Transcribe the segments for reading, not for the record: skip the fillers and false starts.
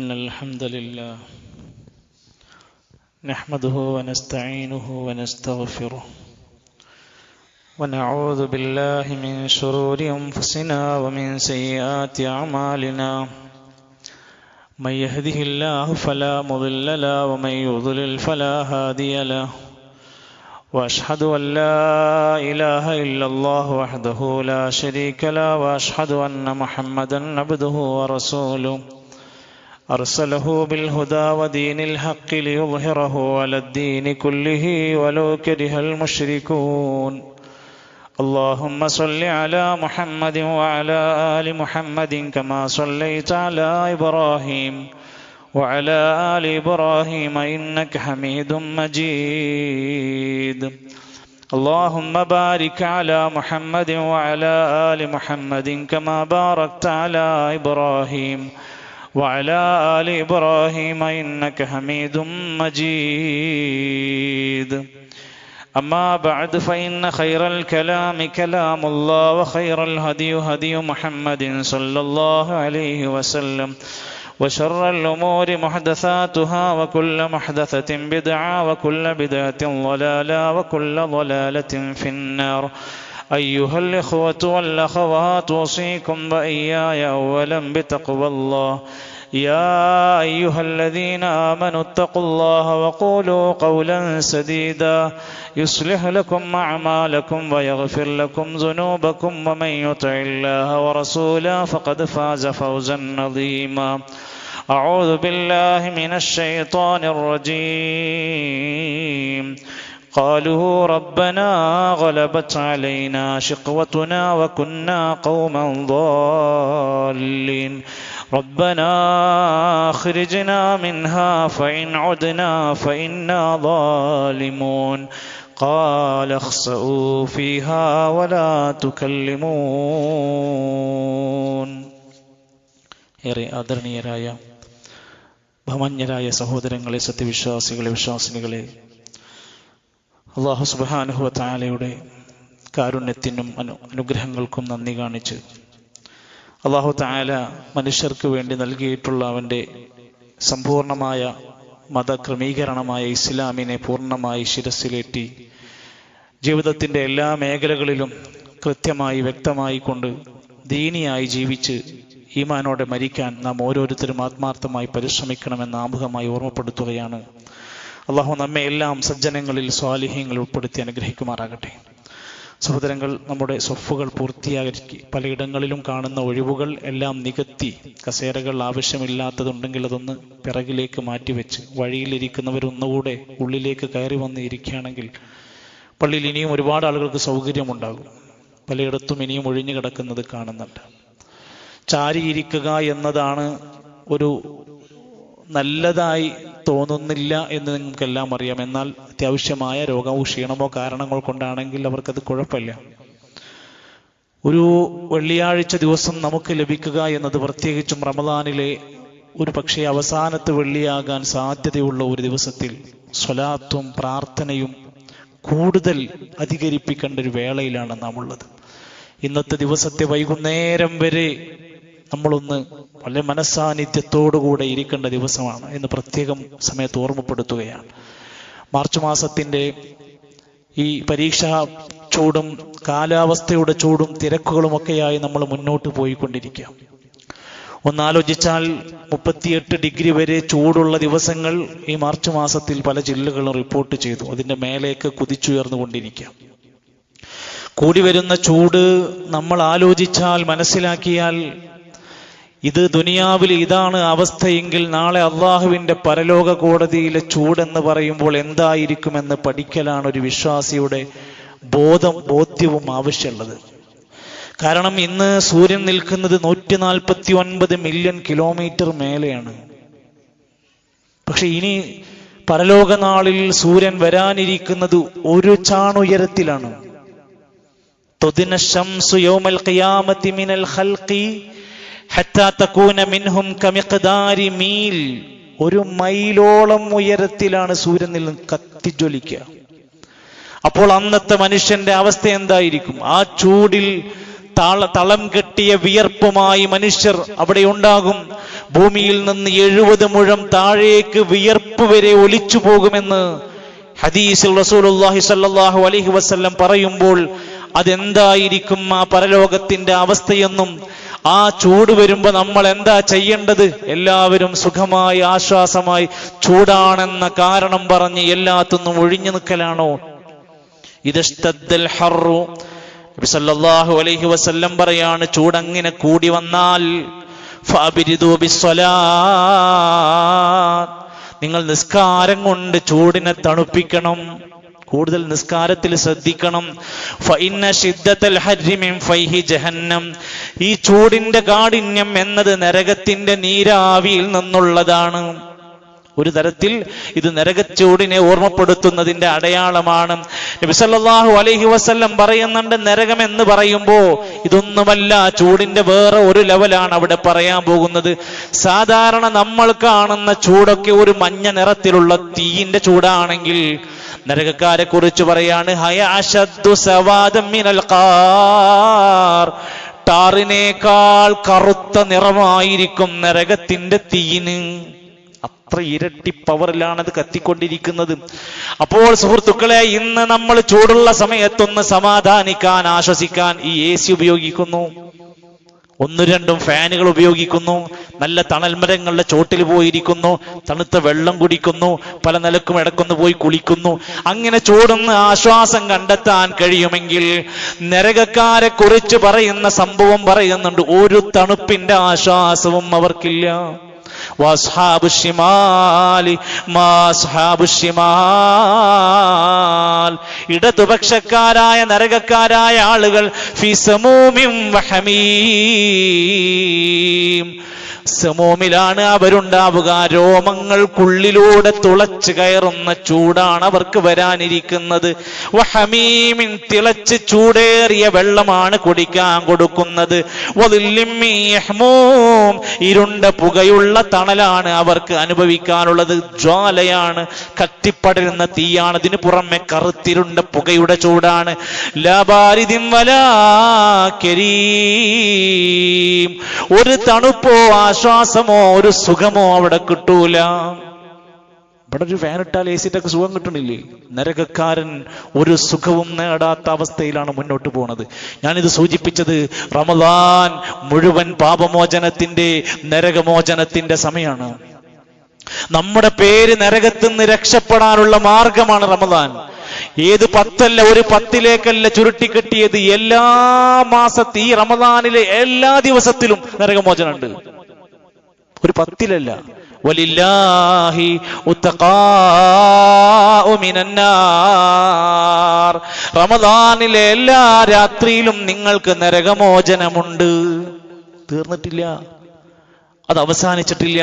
إن الحمد لله نحمده ونستعينه ونستغفره ونعوذ بالله من شرور أنفسنا ومن سيئات أعمالنا من يهده الله فلا مضل له ومن يضلل فلا هادي له وأشهد أن لا إله إلا الله وحده لا شريك له وأشهد أن محمدا عبده ورسوله أرسله بالهدى ودين الحق ليظهره على الدين كله ولو كره المشركون اللهم صل على محمد وعلى آل محمد كما صليت على إبراهيم وعلى آل إبراهيم إنك حميد مجيد اللهم بارك على محمد وعلى آل محمد كما باركت على إبراهيم وعلى آل إبراهيم إنك حميد مجيد أما بعد فإن خير الكلام كلام الله وخير الهدي هدي محمد صلى الله عليه وسلم وشر الأمور محدثاتها وكل محدثة بدعة وكل بدعة ضلالة وكل ضلالة في النار أيها الإخوة والأخوات أوصيكم وإياي أولا بتقوى الله يا أيها الذين آمنوا اتقوا الله وقولوا قولا سديدا يصلح لكم أعمالكم ويغفر لكم ذنوبكم ومن يطع الله ورسوله فقد فاز فوزا عظيما أعوذ بالله من الشيطان الرجيم قالوا ربنا غلبت علينا شقوتنا وكنا قوما ضالين ربنا أخرجنا منها فإن عدنا فإنا ظالمون قال اخسئوا فيها ولا تكلمون ഏറെ ആദരണീയരായ ബഹുമാന്യരായ സഹോദരങ്ങളെ, സത്യവിശ്വാസികളെ, വിശ്വാസിനികളെ, അല്ലാഹു സുബ്ഹാനഹു വ തആലയുടെ കാരുണ്യത്തിനും അനുഗ്രഹങ്ങൾക്കും നന്ദി കാണിച്ച് അല്ലാഹു തആല മനുഷ്യർക്ക് വേണ്ടി നൽകിയിട്ടുള്ള അവൻ്റെ സമ്പൂർണമായ മതക്രമീകരണമായ ഇസ്ലാമിനെ പൂർണ്ണമായി ശിരസിലേറ്റി ജീവിതത്തിൻ്റെ എല്ലാ മേഖലകളിലും കൃത്യമായി വ്യക്തമായി കൊണ്ട് ദീനിയായി ജീവിച്ച് ഈമാനോടെ മരിക്കാൻ നാം ഓരോരുത്തരും ആത്മാർത്ഥമായി പരിശ്രമിക്കണമെന്ന് ആമുഖമായി ഓർമ്മപ്പെടുത്തുകയാണ്. അള്ളാഹു നമ്മെ എല്ലാം സജ്ജനങ്ങളിൽ സ്വാലിഹ്യങ്ങൾ ഉൾപ്പെടുത്തി അനുഗ്രഹിക്കുമാറാകട്ടെ. സഹോദരങ്ങൾ, നമ്മുടെ സ്വഫുകൾ പൂർത്തിയാക്കി പലയിടങ്ങളിലും കാണുന്ന ഒഴിവുകൾ എല്ലാം നികത്തി കസേരകൾ ആവശ്യമില്ലാത്തതുണ്ടെങ്കിൽ അതൊന്ന് പിറകിലേക്ക് മാറ്റിവെച്ച് വഴിയിലിരിക്കുന്നവരൊന്നുകൂടെ ഉള്ളിലേക്ക് കയറി വന്ന് ഇരിക്കുകയാണെങ്കിൽ പള്ളിയിൽ ഇനിയും ഒരുപാട് ആളുകൾക്ക് സൗകര്യമുണ്ടാകും. പലയിടത്തും ഇനിയും ഒഴിഞ്ഞു കിടക്കുന്നത് കാണുന്നുണ്ട്. ചാരിയിരിക്കുക എന്നതാണ് ഒരു നല്ലതായി തോന്നുന്നില്ല എന്ന് നിങ്ങൾക്കെല്ലാം അറിയാം. എന്നാൽ അത്യാവശ്യമായ രോഗമോ ക്ഷീണമോ കാരണങ്ങൾ കൊണ്ടാണെങ്കിൽ അവർക്കത് കുഴപ്പമില്ല. ഒരു വെള്ളിയാഴ്ച ദിവസം നമുക്ക് ലഭിക്കുക എന്നത് പ്രത്യേകിച്ചും റമദാനിലെ ഒരു പക്ഷേ അവസാനത്തെ വെള്ളിയാകാൻ സാധ്യതയുള്ള ഒരു ദിവസത്തിൽ സ്വലാത്തും പ്രാർത്ഥനയും കൂടുതൽ അധികരിപ്പിക്കേണ്ട ഒരു വേളയിലാണ് നാം ഉള്ളത്. ഇന്നത്തെ ദിവസത്തെ വൈകുന്നേരം വരെ നമ്മളൊന്ന് വളരെ മനസ്സാന്നിധ്യത്തോടുകൂടെ ഇരിക്കേണ്ട ദിവസമാണ് എന്ന് പ്രത്യേകം സമയത്ത് ഓർമ്മപ്പെടുത്തുകയാണ്. മാർച്ച് മാസത്തിൻ്റെ ഈ പരീക്ഷാ ചൂടും കാലാവസ്ഥയുടെ ചൂടും തിരക്കുകളുമൊക്കെയായി നമ്മൾ മുന്നോട്ട് പോയിക്കൊണ്ടിരിക്കുക. ഒന്നാലോചിച്ചാൽ 38 ഡിഗ്രി വരെ ചൂടുള്ള ദിവസങ്ങൾ ഈ മാർച്ച് മാസത്തിൽ പല ജില്ലകളും റിപ്പോർട്ട് ചെയ്തു. അതിൻ്റെ മേലേക്ക് കുതിച്ചുയർന്നുകൊണ്ടിരിക്കുക. കൂടി വരുന്ന ചൂട് നമ്മൾ ആലോചിച്ചാൽ മനസ്സിലാക്കിയാൽ ഇത് ദുനിയാവിൽ ഇതാണ് അവസ്ഥയെങ്കിൽ നാളെ അള്ളാഹുവിൻ്റെ പരലോക കോടതിയിലെ ചൂടെന്ന് പറയുമ്പോൾ എന്തായിരിക്കുമെന്ന് പഠിക്കലാണ് ഒരു വിശ്വാസിയുടെ ബോധ്യവും ആവശ്യമുള്ളത്. കാരണം ഇന്ന് സൂര്യൻ നിൽക്കുന്നത് 149 മില്യൺ കിലോമീറ്റർ മേലെയാണ്. പക്ഷെ ഇനി പരലോക നാളിൽ സൂര്യൻ വരാനിരിക്കുന്നത് ഒരു ചാണുയരത്തിലാണ്. തുദിന ശംസു യൗമൽ ഖിയാമത്തി മിനൽ ഖൽഖി ഹത്താ തകൂന മിൻഹും കമിഖ്ദാരി മീൽ. 1 മൈലോളം ഉയരത്തിലാണ് സൂര്യൻ നിന്ന് കത്തിജ്വലിക്കുക. അപ്പോൾ അന്നത്തെ മനുഷ്യന്റെ അവസ്ഥ എന്തായിരിക്കും? ആ ചൂടിൽ തളം കെട്ടിയ വിയർപ്പുമായി മനുഷ്യർ അവിടെ ഉണ്ടാകും. ഭൂമിയിൽ നിന്ന് 70 മുഴം താഴേക്ക് വിയർപ്പ് വരെ ഒലിച്ചു പോകുമെന്ന് ഹദീസിൽ റസൂലുള്ളാഹി സ്വല്ലല്ലാഹു അലൈഹി വസല്ലം പറയുമ്പോൾ അതെന്തായിരിക്കും ആ പരലോകത്തിന്റെ അവസ്ഥയെന്നും, ആ ചൂട് വരുമ്പോ നമ്മൾ എന്താ ചെയ്യേണ്ടത്? എല്ലാവരും സുഖമായി ആശ്വാസമായി ചൂടാണെന്ന കാരണം പറഞ്ഞ് എല്ലാത്തുനിന്നും ഒഴിഞ്ഞു നിൽക്കലാണോ? ഇദസ്തദ്ദൽ ഹർറു, നബി സല്ലല്ലാഹു അലൈഹി വസല്ലം പറയാണ്, ചൂടങ്ങനെ കൂടി വന്നാൽ ഫഅബ്രിദു ബിസ്സലാത്ത്, നിങ്ങൾ നിസ്കാരം കൊണ്ട് ചൂടിനെ തണുപ്പിക്കണം, കൂടുതൽ നിസ്കാരത്തിൽ ശ്രദ്ധിക്കണം. ഫഇന്ന ശിദ്ദത്തൽ ഹർരി മിൻ ഫൈഹി ജഹന്നം, ഈ ചൂടിന്റെ കാഠിന്യം എന്നത് നരകത്തിന്റെ നീരാവിയിൽ നിന്നുള്ളതാണ്. ഒരു തരത്തിൽ ഇത് നരകച്ചൂടിനെ ഓർമ്മപ്പെടുത്തുന്നതിന്റെ അടയാളമാണ്. നബി സല്ലല്ലാഹു അലൈഹി വസല്ലം പറയുന്നുണ്ട്, നരകം എന്ന് പറയുമ്പോ ഇതൊന്നുമല്ല, ചൂടിന്റെ വേറെ ഒരു ലെവലാണ് അവിടെ പറയാൻ പോകുന്നത്. സാധാരണ നമ്മൾ കാണുന്ന ചൂടൊക്കെ ഒരു മഞ്ഞ നിറത്തിലുള്ള തീയിന്റെ ചൂടാണെങ്കിൽ നരകക്കാരെ കുറിച്ച് പറയാണ്, ഹയ അശദ്ദു സവാദം മിനൽ ഖാർ, ടാറിനേക്കാൾ കറുത്ത നിറമായിരിക്കും നരകത്തിന്റെ തീയിന്. അത്ര ഇരട്ടി പവറിലാണത് കത്തിക്കൊണ്ടിരിക്കുന്നത്. അപ്പോൾ സുഹൃത്തുക്കളെ, ഇന്ന് നമ്മൾ ചൂടുള്ള സമയത്തൊന്ന് സമാധാനിക്കാൻ, ആശ്വസിക്കാൻ ഈ AC ഉപയോഗിക്കുന്നു, 1-2 ഫാനുകൾ ഉപയോഗിക്കുന്നു, നല്ല തണൽ മരങ്ങളുടെ ചോട്ടിൽ പോയിരിക്കുന്നു, തണുത്ത വെള്ളം കുടിക്കുന്നു, പല നിലക്കും ഇടക്കൊന്ന് പോയി കുളിക്കുന്നു. അങ്ങനെ ചൂടുന്ന് ആശ്വാസം കണ്ടെത്താൻ കഴിയുമെങ്കിൽ നരകക്കാരെ കുറിച്ച് പറയുന്ന സംഭവം പറയുന്നുണ്ട്, ഒരു തണുപ്പിന്റെ ആശ്വാസവും അവർക്കില്ല. ഇടതുപക്ഷക്കാരായ നരകക്കാരായ ആളുകൾ ഫിസമൂമിൻ വഹമീം, സമൂമിലാണ് അവരുണ്ടാവുക. രോമങ്ങൾക്കുള്ളിലൂടെ തുളച്ചു കയറുന്ന ചൂടാണ് അവർക്ക് വരാനിരിക്കുന്നത്. വഹമീമിൻ, തിളച്ച് ചൂടേറിയ വെള്ളമാണ് കുടിക്കാൻ കൊടുക്കുന്നത്. വദില്ലിൻ മിൻ യഹ്മൂം, ഇരുണ്ട പുകയുള്ള തണലാണ് അവർക്ക് അനുഭവിക്കാനുള്ളത്. ജ്വാലയാണ്, കത്തിപ്പടരുന്ന തീയാണ്. അതിന് പുറമെ കറുത്തിരുണ്ട പുകയുടെ ചൂടാണ്. ലാ ബാരിദിൻ വലാ കരീം, ഒരു തണുപ്പോ ആശ്വാസമോ ഒരു സുഖമോ അവിടെ കിട്ടൂല. ഇവിടെ ഒരു ഫാനിട്ടാൽ AC ട്ടൊക്കെ സുഖം കിട്ടണില്ലേ? നരകക്കാരൻ ഒരു സുഖവും നേടാത്ത അവസ്ഥയിലാണ് മുന്നോട്ട് പോകുന്നത്. ഞാനിത് സൂചിപ്പിച്ചത് റമദാൻ മുഴുവൻ പാപമോചനത്തിന്റെ, നരകമോചനത്തിന്റെ സമയമാണ്. നമ്മുടെ പേര് നരകത്തിൽ നിന്ന് രക്ഷപ്പെടാനുള്ള മാർഗമാണ് റമദാൻ. ഏത് 10 ഒരു 10ലേക്കല്ല ചുരുട്ടിക്കെട്ടിയത്. എല്ലാ മാസത്തെ ഈ റമദാനിലെ എല്ലാ ദിവസത്തിലും നരകമോചനമുണ്ട്, ഒരു 10ലല്ല. വലില്ലാഹി ഉത്തഖാഉ മിനന്നാർ, റമദാനിലെ എല്ലാ രാത്രിയിലും നിങ്ങൾക്ക് നരകമോചനമുണ്ട്. തീർന്നിട്ടില്ല, അത് അവസാനിച്ചിട്ടില്ല.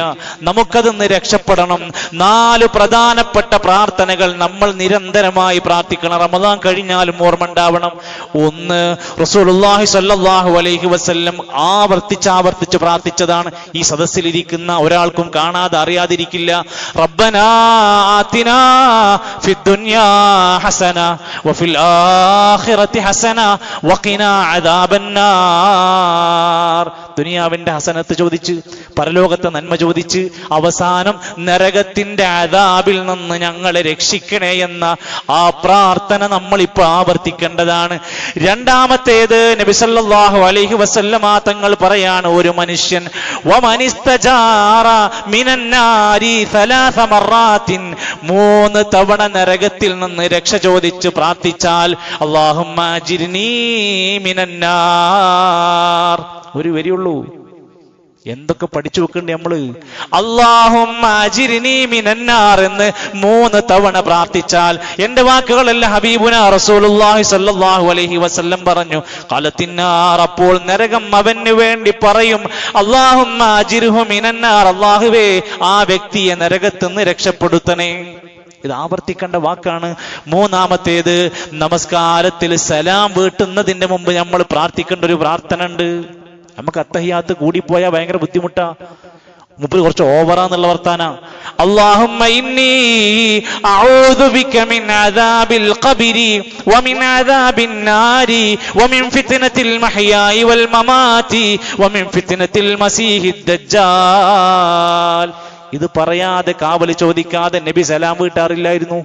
നമുക്കതൊന്ന് രക്ഷപ്പെടണം. 4 പ്രധാനപ്പെട്ട പ്രാർത്ഥനകൾ നമ്മൾ നിരന്തരമായി പ്രാർത്ഥിക്കണം. റമദാൻ കഴിഞ്ഞാലും ഓർമ്മ ഉണ്ടാവണം. 1, റസൂലുള്ളാഹി സ്വല്ലല്ലാഹു അലൈഹി വസല്ലം ആവർത്തിച്ച് പ്രാർത്ഥിച്ചതാണ്. ഈ സദസ്സിലിരിക്കുന്ന ഒരാൾക്കും കാണാതെ അറിയാതിരിക്കില്ല. റബ്ബനാ ആതിനാ ഫിദ്ദുനിയാ ഹസന വഫിൽ ആഖിറതി ഹസന വഖിനാ അദാബന്നാർ. ദുനിയാവിന്റെ ഹസനത്ത് ചോദിച്ച്, പരലോകത്തെ നന്മ ചോദിച്ച്, അവസാനം നരകത്തിന്റെ അദാബിൽ നിന്ന് ഞങ്ങളെ രക്ഷിക്കണേ എന്ന ആ പ്രാർത്ഥന നമ്മളിപ്പോൾ ആവർത്തിക്കേണ്ടതാണ്. രണ്ടാമത്തേത്, നബി സല്ലല്ലാഹു അലൈഹി വസല്ലമ തങ്ങൾ പറയാണ്, ഒരു മനുഷ്യൻ വമനിസ്തജാറ മിനന്നാരി 3 മറാത്തിൻ, 3 തവണ നരകത്തിൽ നിന്ന് രക്ഷ ചോദിച്ച് പ്രാർത്ഥിച്ചാൽ അല്ലാഹുമ്മ അജിർനീ മിനന്നാർ. ഒരു വരിയുള്ളൂ, എന്തൊക്കെ പഠിച്ചു വെക്കണ്ടേ നമ്മള്? അല്ലാഹുമ്മ അജിർനീ മിനന്നാർ എന്ന് 3 തവണ പ്രാർത്ഥിച്ചാൽ, എന്റെ വാക്കുകളല്ല, ഹബീബുനാ റസൂലുള്ളാഹി സ്വല്ലല്ലാഹു അലൈഹി വസല്ലം പറഞ്ഞു, ഖലത്തിന്നാർ, അപ്പോൾ നരകം അവന് വേണ്ടി പറയും, അല്ലാഹുമ്മ അജിർഹു മിനന്നാർ, അല്ലാഹുവേ ആ വ്യക്തിയെ നരകത്തിൽ നിന്ന് രക്ഷപ്പെടുത്തണേ. ഇത് ആവർത്തിക്കേണ്ട വാക്കാണ്. മൂന്നാമത്തേത്, നമസ്കാരത്തിൽ സലാം വീട്ടുന്നതിന്റെ മുമ്പ് നമ്മൾ പ്രാർത്ഥിക്കേണ്ട ഒരു പ്രാർത്ഥന ഉണ്ട്. നമുക്ക് അത്തഹിയാത്ത് കൂടിപ്പോയാൽ ഭയങ്കര ബുദ്ധിമുട്ടാ. മുമ്പ് കുറച്ച് ഓവറാന്നുള്ള വർത്താന. അല്ലാഹുമ്മ ഇന്നി അഊദു ബിക മിൻ അദാബിൽ ഖബ്രി വമിൻ അദാബിൻ നാരി വമിൻ ഫിത്നത്തിൽ മഹ്യായി വൽ മമാതി വമിൻ ഫിത്നത്തിൽ മസീഹിദ് ദജ്ജാൽ. ഇത് പറയാതെ കാവൽ ചോദിക്കാതെ നബി സലാം വീട്ടാറില്ലായിരുന്നു.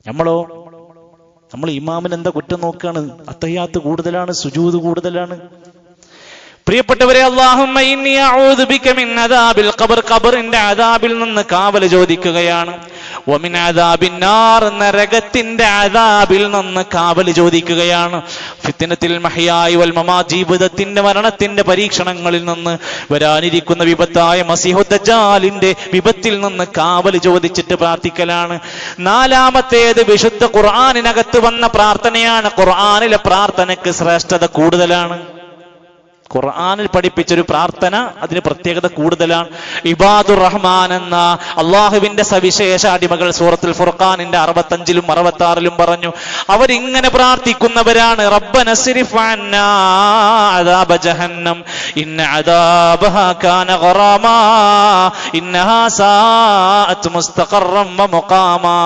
നമ്മൾ ഇമാമിന് എന്താ കുറ്റം നോക്കാണ്? അത്തഹിയാത്ത് കൂടുതലാണ്, സുജൂദ് കൂടുതലാണ്. പ്രിയപ്പെട്ടവരെ, അല്ലാഹുമ്മ ഇന്നി അഊദു ബിക മിൻ അദാബിൽ ഖബർ, ഖബറിന്റെ അദാബിൽ നിന്ന് കാവൽ ചോദിക്കുകയാണ്. വമിൻ അദാബിൻ നാർ, നരകത്തിന്റെ അദാബിൽ നിന്ന് കാവൽ ചോദിക്കുകയാണ്. ഫിത്നത്തിൽ മഹ്യായി വൽ മമാത്, ജീവിതത്തിന്റെ മരണത്തിന്റെ പരീക്ഷണങ്ങളിൽ നിന്ന് വരാനിരിക്കുന്ന വിപത്തായ മസീഹുദ് ദജ്ജാലിന്റെ വിപത്തിൽ നിന്ന് കാവൽ ചോദിച്ചിട്ട് പ്രാർത്ഥിക്കലാണ്. നാലാമത്തേത് വിശുദ്ധ ഖുർആനിനകത്ത് വന്ന പ്രാർത്ഥനയാണ്. ഖുർആനിലെ പ്രാർത്ഥനയ്ക്ക് ശ്രേഷ്ഠത കൂടുതലാണ്. ഖുർആനിൽ പഠിപ്പിച്ചൊരു പ്രാർത്ഥന അതിന് പ്രത്യേകത കൂടുതലാണ്. ഇബാദുർ റഹ്മാൻ എന്ന അള്ളാഹുവിന്റെ സവിശേഷ അടിമകൾ സൂറത്തുൽ ഫുർഖാനിന്റെ 65-ലും 66-ലും പറഞ്ഞു. അവരിങ്ങനെ പ്രാർത്ഥിക്കുന്നവരാണ്. റബ്ബന സ്രിഫ് അന്നാ അദാബ ജഹന്നം ഇന്ന അദാബഹാ കാന ഗറാമാ ഇന്നഹാ സാഅത് മുസ്തഖറൻ വ മുഖാമാ.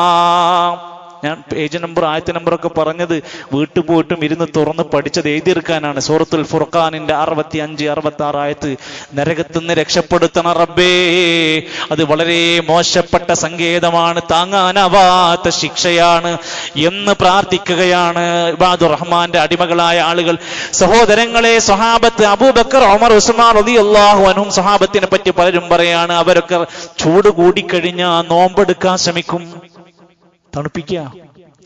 ഞാൻ പേജ് നമ്പർ ആയത്ത് നമ്പറൊക്കെ പറഞ്ഞത് വീട്ടിൽ പോയിട്ടും ഇരുന്ന് തുറന്ന് പഠിച്ചത് എഴുതിയെടുക്കാനാണ്. സൂറത്തുൽ ഫുർഖാനിന്റെ 65, 66 ആയത്ത്. നരകത്തുനിന്ന് രക്ഷപ്പെടുത്തണം റബ്ബേ, അത് വളരെ മോശപ്പെട്ട സങ്കേതമാണ്, താങ്ങാനാവാത്ത ശിക്ഷയാണ് എന്ന് പ്രാർത്ഥിക്കുകയാണ് ഇബാദുർ റഹ്മാന്റെ അടിമകളായ ആളുകൾ. സഹോദരങ്ങളെ, സ്വഹാബത്ത് അബൂബക്കർ, ഉമർ, ഉസ്മാൻ റളിയല്ലാഹു അൻഹും സ്വഹാബത്തിനെ പറ്റി പലരും പറയാണ്, അവരൊക്കെ ചൂട് കൂടിക്കഴിഞ്ഞാൽ നോമ്പെടുക്കാൻ ശ്രമിക്കും. തണുപ്പിക്കുക,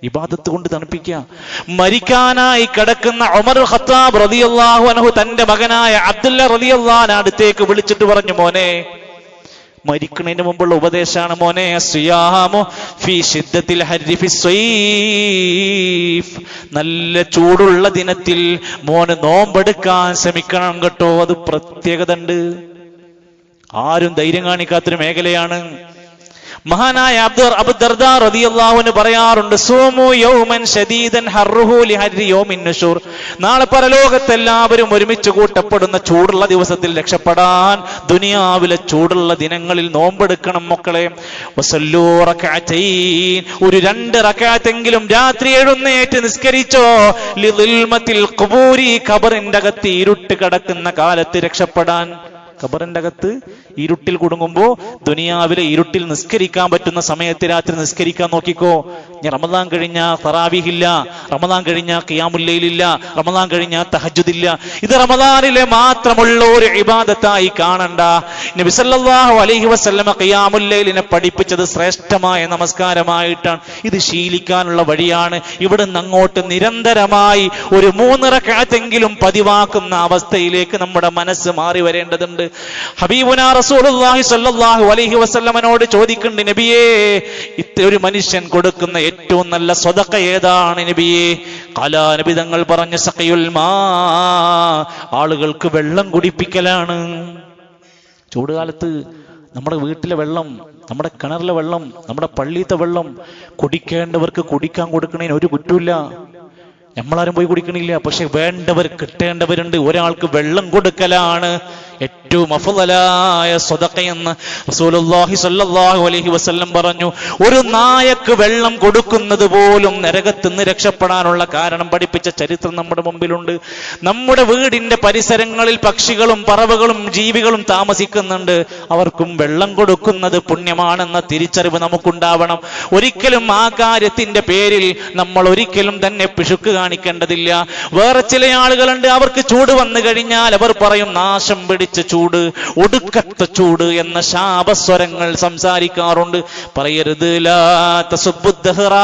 ഇബാദത്ത് കൊണ്ട് തണുപ്പിക്കുക. മരിക്കാനായി കിടക്കുന്ന ഉമർ ഖത്താബ് റളിയല്ലാഹു അൻഹു തന്റെ മകനായ അബ്ദുല്ല റളിയല്ലാഹു അൻഹു അടുത്തേക്ക് വിളിച്ചിട്ട് പറഞ്ഞു, മോനെ, മരിക്കുന്നതിന് മുമ്പുള്ള ഉപദേശമാണ് മോനെ, സിയാമു ഫീ ശിദ്ദത്തിൽ ഹർരി ഫിസ്സൈഫ്, നല്ല ചൂടുള്ള ദിനത്തിൽ മോന് നോമ്പെടുക്കാൻ ശ്രമിക്കണം കേട്ടോ. അത് പ്രത്യേകത ഉണ്ട്, ആരും ധൈര്യം കാണിക്കാത്തൊരു മേഖലയാണ്. മഹാനായ അബൂ ദർദാ റളിയല്ലാഹു അൻഹു പറയാറുണ്ട്, സൂമു യൗമൻ ശദീദൻ ഹർറുഹു ലിഹർരി യൗമിൻ നുശൂർ, നാളെ പരലോകത്തെല്ലാവരും ഒരുമിച്ച് കൂട്ടപ്പെടുന്ന ചൂടുള്ള ദിവസത്തിൽ രക്ഷപ്പെടാൻ ദുനിയാവിലെ ചൂടുള്ള ദിനങ്ങളിൽ നോമ്പെടുക്കണം മക്കളെ. വസല്ലൂ റകഅതൈൻ, ഒരു 2 റകഅത്തെങ്കിലും രാത്രി എഴുന്നേറ്റ് നിസ്കരിച്ചോ. ലിൽമത്തിൽ ഖുബൂരി, ഖബറിന്റെ അകത്ത് ഇരുട്ട് കിടക്കുന്ന കാലത്ത് രക്ഷപ്പെടാൻ. ഖബറിന്റെ അകത്ത് ഇരുട്ടിൽ കുടുങ്ങുമ്പോ ദുനിയാവിലെ ഇരുട്ടിൽ നിസ്കരിക്കാൻ പറ്റുന്ന സമയത്ത് രാത്രി നിസ്കരിക്കാൻ നോക്കിക്കോ. ഇനി റമദാൻ കഴിഞ്ഞാൽ തറാവീഹില്ല, റമദാൻ കഴിഞ്ഞാൽ ഖിയാമുൽ ലൈലില്ല, റമദാൻ കഴിഞ്ഞാൽ തഹജ്ജുദില്ല. ഇത് റമദാനിലെ മാത്രമുള്ള ഒരു ഇബാദത്തായി കാണണ്ട. നബി സല്ലല്ലാഹു അലൈഹി വസല്ലമ ഖിയാമുൽ ലൈലിനെ പഠിപ്പിച്ചത് ശ്രേഷ്ഠമായ നമസ്കാരമായിട്ടാണ്. ഇത് ശീലിക്കാനുള്ള വഴിയാണ്. ഇവിടുന്ന് അങ്ങോട്ട് നിരന്തരമായി ഒരു 3 റകഅത്തെങ്കിലും പതിവാക്കുന്ന അവസ്ഥയിലേക്ക് നമ്മുടെ മനസ്സ് മാറി വരേണ്ടതുണ്ട്. ഹബീബുനാ റസൂലുള്ളാഹി സ്വല്ലല്ലാഹു അലൈഹി വസല്ലമനോട് ചോദിക്കുന്നുണ്ട്, നബിയേ, ഒരു മനുഷ്യൻ കൊടുക്കുന്ന ഏറ്റവും നല്ല സ്വതക്ക ഏതാണ് നബിയേ? ഖാലാ, നബി തങ്ങൾ പറഞ്ഞ സഖയുൽ മാ, ആളുകൾക്ക് വെള്ളം കുടിപ്പിക്കലാണ്. ചൂടുകാലത്ത് നമ്മുടെ വീട്ടിലെ വെള്ളം, നമ്മുടെ കിണറിലെ വെള്ളം, നമ്മുടെ പള്ളിയിലത്തെ വെള്ളം കുടിക്കേണ്ടവർക്ക് കുടിക്കാൻ കൊടുക്കണേന് ഒരു കുറ്റമില്ല. നമ്മളാരും പോയി കുടിക്കണില്ല, പക്ഷെ വേണ്ടവർ കിട്ടേണ്ടവരുണ്ട്. ഒരാൾക്ക് വെള്ളം കൊടുക്കലാണ് ഏറ്റവും അഫ്ളലായ സ്വതഖയെന്ന് റസൂലുള്ളാഹി സ്വല്ലല്ലാഹു അലൈഹി വസല്ലം പറഞ്ഞു. ഒരു നായക്ക് വെള്ളം കൊടുക്കുന്നത് പോലും നരകത്തിൽ നിന്ന് രക്ഷപ്പെടാനുള്ള കാരണം പഠിപ്പിച്ച ചരിത്രം നമ്മുടെ മുമ്പിലുണ്ട്. നമ്മുടെ വീടിന്റെ പരിസരങ്ങളിൽ പക്ഷികളും പറവകളും ജീവികളും താമസിക്കുന്നുണ്ട്. അവർക്കും വെള്ളം കൊടുക്കുന്നത് പുണ്യമാണെന്ന തിരിച്ചറിവ് നമുക്കുണ്ടാവണം. ഒരിക്കലും ആ കാര്യത്തിന്റെ പേരിൽ നമ്മൾ ഒരിക്കലും തന്നെ പിശുക്ക് കാണിക്കേണ്ടതില്ല. വേറെ ചില ആളുകളുണ്ട്, അവർക്ക് ചൂട് വന്നു കഴിഞ്ഞാൽ അവർ പറയും, നാശം പിടിച്ച ചൂട്, ഒടുക്കത്തെ ചൂട് എന്ന ശാപസ്വരങ്ങൾ സംസാരിക്കാറുണ്ട്. പറയരുത്, ലാ തസുബ്ബുദ്ദഹ്റ,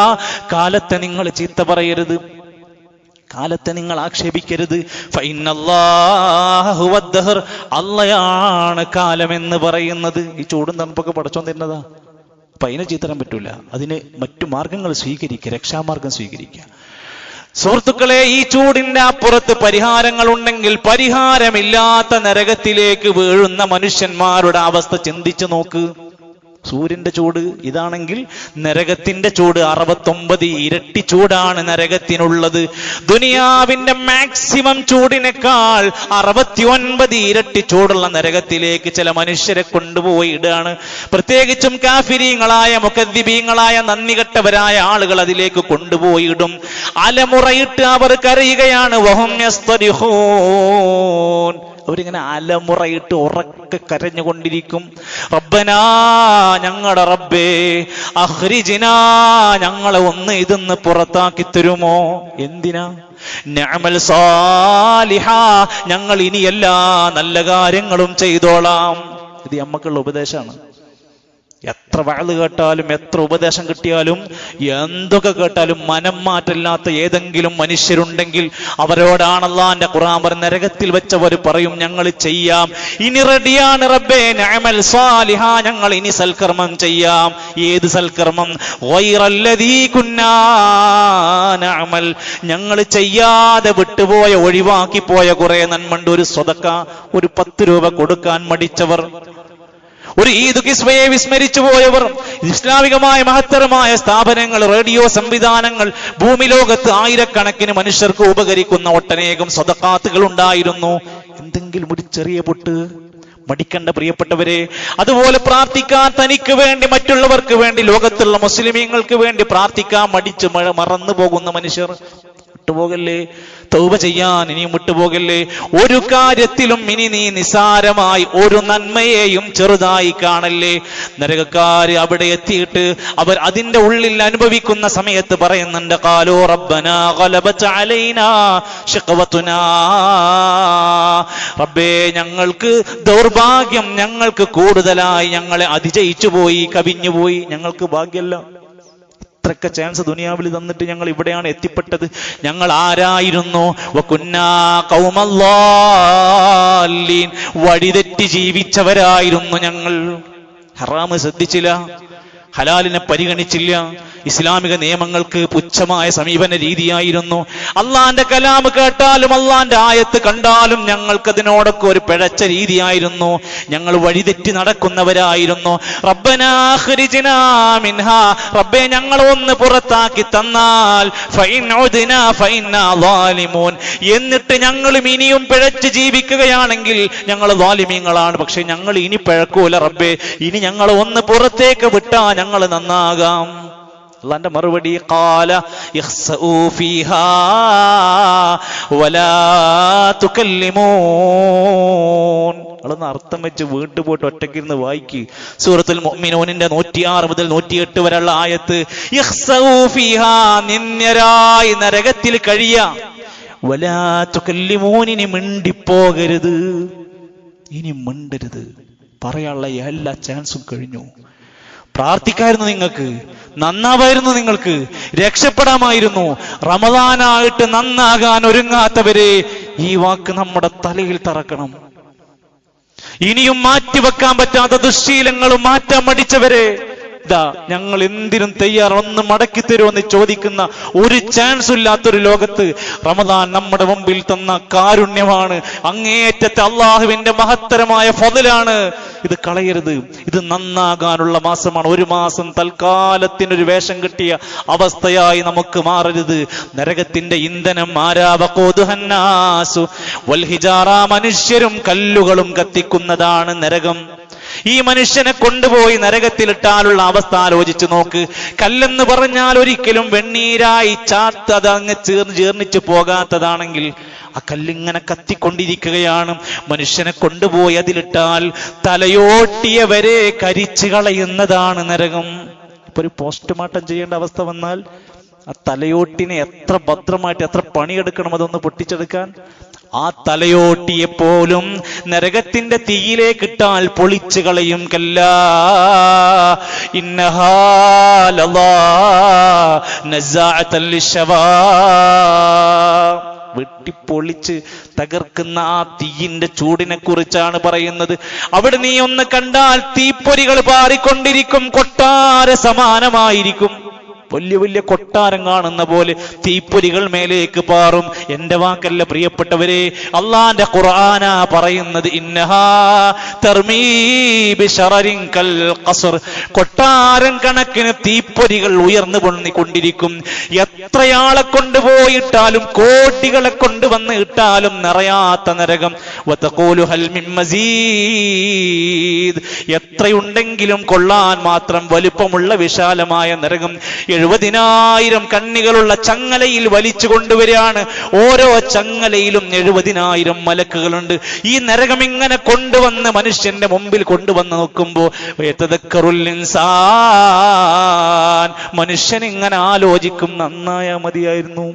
കാലത്തെ നിങ്ങൾ ചീത്ത പറയരുത്, കാലത്തെ നിങ്ങൾ ആക്ഷേപിക്കരുത്. ഫഇന്നല്ലാഹു ഹുവദ്ദഹ്ർ, അല്ലാഹയാണ് കാലമെന്ന് പറയുന്നത്. ഈ ചൂടും തണുപ്പൊക്കെ പടച്ചോൻ തരുന്നതാ. അപ്പൊ അതിനെ ചീത്തരാൻ പറ്റൂല. അതിന് മറ്റു മാർഗങ്ങൾ സ്വീകരിക്കുക, രക്ഷാമാർഗം സ്വീകരിക്കുക. സുഹൃത്തുക്കളെ, ഈ ചൂടിന്റെ അപ്പുറത്ത് പരിഹാരങ്ങൾ ഉണ്ടെങ്കിൽ പരിഹാരമില്ലാത്ത നരകത്തിലേക്ക് വീഴുന്ന മനുഷ്യന്മാരുടെ അവസ്ഥ ചിന്തിച്ചു നോക്ക്. സൂര്യന്റെ ചൂട് ഇതാണെങ്കിൽ നരകത്തിന്റെ ചൂട് 69 ഇരട്ടി ചൂടാണ് നരകത്തിനുള്ളത്. ദുനിയാവിന്റെ മാക്സിമം ചൂടിനേക്കാൾ 69 ഇരട്ടി ചൂടുള്ള നരകത്തിലേക്ക് ചില മനുഷ്യരെ കൊണ്ടുപോയി ഇടാണ്. പ്രത്യേകിച്ചും കാഫിരീങ്ങളായ മുകദ്ദിബീങ്ങളായ നന്ദികെട്ടവരായ ആളുകൾ അതിലേക്ക് കൊണ്ടുപോയി ഇടും. അലമുറയിട്ട് അവർ കരയുകയാണ്. വഹും യസ്തരിഖൂൻ, അവരിങ്ങനെ അലമുറയിട്ട് ഉറക്കെ കരഞ്ഞുകൊണ്ടിരിക്കും. റബ്ബനാ, ഞങ്ങളുടെ റബ്ബേ, അഖ്രിജ്നാ, ഞങ്ങളെ ഒന്ന് ഇതിന്ന് പുറത്താക്കി തരുമോ? എന്തിനാ? നഅമൽ സാലിഹാ, ഞങ്ങൾ ഇനി എല്ലാ നല്ല കാര്യങ്ങളും ചെയ്തോളാം. ഇത് നമ്മക്കുള്ള ഉപദേശമാണ്. എത്ര വഅദ് കേട്ടാലും എത്ര ഉപദേശം കിട്ടിയാലും എന്തൊക്കെ കേട്ടാലും മനം മാറ്റമില്ലാത്ത ഏതെങ്കിലും മനുഷ്യരുണ്ടെങ്കിൽ അവരോടാണ് അല്ലാഹുവിന്റെ ഖുർആൻ പറഞ്ഞ നരകത്തിൽ വെച്ചവർ പറയും, ഞങ്ങൾ ചെയ്യാം, ഇനി റെഡിയാണ് റബ്ബേ, നഅമൽ സാലിഹ, ഞങ്ങൾ ഇനി സൽക്കർമ്മം ചെയ്യാം. ഏത് സൽക്കർമ്മം? ഗൈറല്ലദീ കുന്നാ നഅമൽ, ഞങ്ങൾ ചെയ്യാതെ വിട്ടുപോയ ഒഴിവാക്കിപ്പോയ കുറെ നന്മണ്ട്. ഒരു സ്വതക്ക, ഒരു 10 രൂപ കൊടുക്കാൻ മടിച്ചവർ, ഒരു ഈദ് കിസ്വയെ വിസ്മരിച്ചു പോയവർ, ഇസ്ലാമികമായ മഹത്തരമായ സ്ഥാപനങ്ങൾ, റേഡിയോ സംവിധാനങ്ങൾ, ഭൂമി ലോകത്ത് ആയിരക്കണക്കിന് മനുഷ്യർക്ക് ഉപകരിക്കുന്ന ഒട്ടനേകം സ്വതക്കാത്തുകൾ ഉണ്ടായിരുന്നു. എന്തെങ്കിലും ഒരു ചെറിയ പൊട്ട് മടിക്കണ്ട പ്രിയപ്പെട്ടവരെ. അതുപോലെ പ്രാർത്ഥിക്കാൻ, തനിക്ക് വേണ്ടി മറ്റുള്ളവർക്ക് വേണ്ടി ലോകത്തുള്ള മുസ്ലിമീങ്ങൾക്ക് വേണ്ടി പ്രാർത്ഥിക്കാൻ മടിച്ച് മറന്നു പോകുന്ന മനുഷ്യർ വിട്ടുപോകല്ലേ. തൗബ ചെയ്യാൻ ഇനിയും വിട്ടുപോകല്ലേ. ഒരു കാര്യത്തിലും ഇനി നീ നിസാരമായി ഒരു നന്മയെയും ചെറുതായി കാണല്ലേ. നരകക്കാര് അവിടെ എത്തിയിട്ട് അവർ അതിന്റെ ഉള്ളിൽ അനുഭവിക്കുന്ന സമയത്ത് പറയുന്നുണ്ട്, ഖാലൂ റബ്ബനാ ഗലബത അലൈനാ ശഖവതുനാ, റബ്ബേ ഞങ്ങൾക്ക് ദൗർഭാഗ്യം, ഞങ്ങൾക്ക് കൂടുതലായി, ഞങ്ങളെ അതിജയിച്ചു പോയി, കവിഞ്ഞുപോയി, ഞങ്ങൾക്ക് ഭാഗ്യമല്ല. ഇത്രയൊക്കെ ചാൻസ് ദുനിയാവിൽ തന്നിട്ട് ഞങ്ങൾ ഇവിടെയാണ് എത്തിപ്പെട്ടത്. ഞങ്ങൾ ആരായിരുന്നു? വകുന്നാ ഖൗമല്ലാലീൻ, വഴിതെറ്റി ജീവിച്ചവരായിരുന്നു ഞങ്ങൾ. ഹറാമ് ശ്രദ്ധിച്ചില്ല, ഹലാലിനെ പരിഗണിച്ചില്ല, ഇസ്ലാമിക നിയമങ്ങൾക്ക് പുച്ഛമായ സമീപന രീതിയായിരുന്നു. അള്ളാന്റെ കലാമ് കേട്ടാലും അള്ളാന്റെ ആയത്ത് കണ്ടാലും ഞങ്ങൾക്കതിനോടൊക്കെ ഒരു പിഴച്ച രീതിയായിരുന്നു. ഞങ്ങൾ വഴിതെറ്റി നടക്കുന്നവരായിരുന്നു. റബ്ബനാ അഖ്രിജ്നാ മിൻഹാ, റബ്ബേ ഞങ്ങളെ ഒന്ന് പുറത്താക്കി തന്നാൽ, ഫഇൻ ഉദ്നാ ഫഇന്നാ ളാലിമൂൻ, എന്നിട്ട് ഞങ്ങളും ഇനിയും പിഴച്ച് ജീവിക്കുകയാണെങ്കിൽ ഞങ്ങൾ ളാലിമീങ്ങളാണ്. പക്ഷെ ഞങ്ങൾ ഇനി പിഴക്കൂല റബ്ബേ, ഇനി ഞങ്ങൾ ഒന്ന് പുറത്തേക്ക് വിട്ടാ ഞങ്ങൾ നന്നാകാം. അല്ലാഹുവിന്റെ മറുപടി, ഖാല ഇഖ്സഊ ഫീഹാ വലാ തുകല്ലിമൂൻ. അതൊന്ന് അർത്ഥം വെച്ച് വീട്ടിൽ പോയിട്ട് ഒറ്റയ്ക്കിരുന്ന് വായിക്ക്. സൂറത്തുൽ മുഅ്മിനൂനിന്റെ 106 മുതൽ 108 വരെയുള്ള ആയത്ത്. ഇഖ്സഊ ഫീഹാ, നിന്ദ്യരായി നരകത്തിൽ കഴിയാ. വലാ തുകല്ലിമൂൻ, ഇനി മിണ്ടിപ്പോകരുത്, ഇനി മിണ്ടരുത്. പറയാനുള്ള എല്ലാ ചാൻസും കഴിഞ്ഞു. പ്രാർത്ഥിക്കായിരുന്നു നിങ്ങൾക്ക്, നന്നാവായിരുന്നു നിങ്ങൾക്ക്, രക്ഷപ്പെടാമായിരുന്നു. റമദാനായിട്ട് നന്നാകാൻ ഒരുങ്ങാത്തവരെ ഈ വാക്ക് നമ്മുടെ തലയിൽ തറക്കണം. ഇനിയും മാറ്റിവെക്കാൻ പറ്റാത്ത ദുശ്ശീലങ്ങളും മാറ്റാൻ മടിച്ചവരെ, ഇതാ ഞങ്ങൾ എന്തിനും തയ്യാർ, ഒന്ന് മടക്കി തരുമെന്ന് ചോദിക്കുന്ന ഒരു ചാൻസ് ഇല്ലാത്തൊരു ലോകത്ത് റമദാൻ നമ്മുടെ മുമ്പിൽ തന്ന കാരുണ്യമാണ്, അങ്ങേയറ്റത്തെ അള്ളാഹുവിന്റെ മഹത്തരമായ ഫضലാണ്. ഇത് കളയരുത്. ഇത് നന്നാകാനുള്ള മാസമാണ്. ഒരു മാസം തൽക്കാലത്തിനൊരു വേഷം കിട്ടിയ അവസ്ഥയായി നമുക്ക് മാറരുത്. നരകത്തിന്റെ ഇന്ധനം ആരാവഖൂദുഹന്നാസു വൽ ഹിജാറ, മനുഷ്യരും കല്ലുകളും കത്തിക്കുന്നതാണ് നരകം. ഈ മനുഷ്യനെ കൊണ്ടുപോയി നരകത്തിലിട്ടാലുള്ള അവസ്ഥ ആലോചിച്ചു നോക്ക്. കല്ലെന്ന് പറഞ്ഞാൽ ഒരിക്കലും വെണ്ണീരായി അതങ്ങ് ജീർണിച്ചു പോകാത്തതാണെങ്കിൽ ആ കല്ലിങ്ങനെ കത്തിക്കൊണ്ടിരിക്കുകയാണ്. മനുഷ്യനെ കൊണ്ടുപോയി അതിലിട്ടാൽ തലയോട്ടിയവരെ കരിച്ചു കളയുന്നതാണ് നരകം. ഇപ്പൊ ഒരു പോസ്റ്റ്മോർട്ടം ചെയ്യേണ്ട അവസ്ഥ വന്നാൽ ആ തലയോട്ടിനെ എത്ര ഭദ്രമായിട്ട് എത്ര പണിയെടുക്കണം അതൊന്ന് പൊട്ടിച്ചെടുക്കാൻ. ആ തലയോട്ടിയെപ്പോലും നരകത്തിന്റെ തീയിലേക്ക് ഇട്ടാൽ പൊളിച്ചു കളയും. കല്ലാ ഇന്നഹാ ലളാ നസാഅതൻ ലിശവാ, വെട്ടിപ്പൊളിച്ച് തകർക്കുന്ന ആ തീയിന്റെ ചൂടിനെ കുറിച്ചാണ് പറയുന്നത്. അവിടെ നീ ഒന്ന് കണ്ടാൽ തീപ്പൊരികൾ പാറിക്കൊണ്ടിരിക്കും, കൊട്ടാര സമാനമായിരിക്കും. വലിയ വലിയ കൊട്ടാരം കാണുന്ന പോലെ തീപ്പൊരികൾ മേലേക്ക് പാറും. എന്റെ വാക്കല്ല പ്രിയപ്പെട്ടവരെ, അള്ളാന്റെ ഖുർആനാ പറയുന്നത്. ഇന്നഹാ തർമീ ബിശറരിൻ കൽ ഖസ്ർ. കൊട്ടാരം കണക്കിന് തീപ്പൊരികൾ ഉയർന്നു പൊങ്ങിക്കൊണ്ടിരിക്കും. എത്രയാളെ കൊണ്ടുപോയിട്ടാലും കോടികളെ കൊണ്ടുവന്ന് ഇട്ടാലും നിറയാത്ത നരകം. വതഖൂലു ഹൽ മിൻ മസീദ്. എത്രയുണ്ടെങ്കിലും കൊള്ളാൻ മാത്രം വലുപ്പമുള്ള വിശാലമായ നരകം. 70,000 കണ്ണികളുള്ള ചങ്ങലയിൽ വലിച്ചു കൊണ്ടുവരികയാണ്. ഓരോ ചങ്ങലയിലും 70,000 മലക്കുകളുണ്ട്. ഈ നരകം ഇങ്ങനെ കൊണ്ടുവന്ന് മനുഷ്യന്റെ മുമ്പിൽ കൊണ്ടുവന്ന് നോക്കുമ്പോ യതദക്കറുൽ ഇൻസാൻ, മനുഷ്യൻ ഇങ്ങനെ ആലോചിക്കും, നന്നായാ മതിയായിരുന്നു,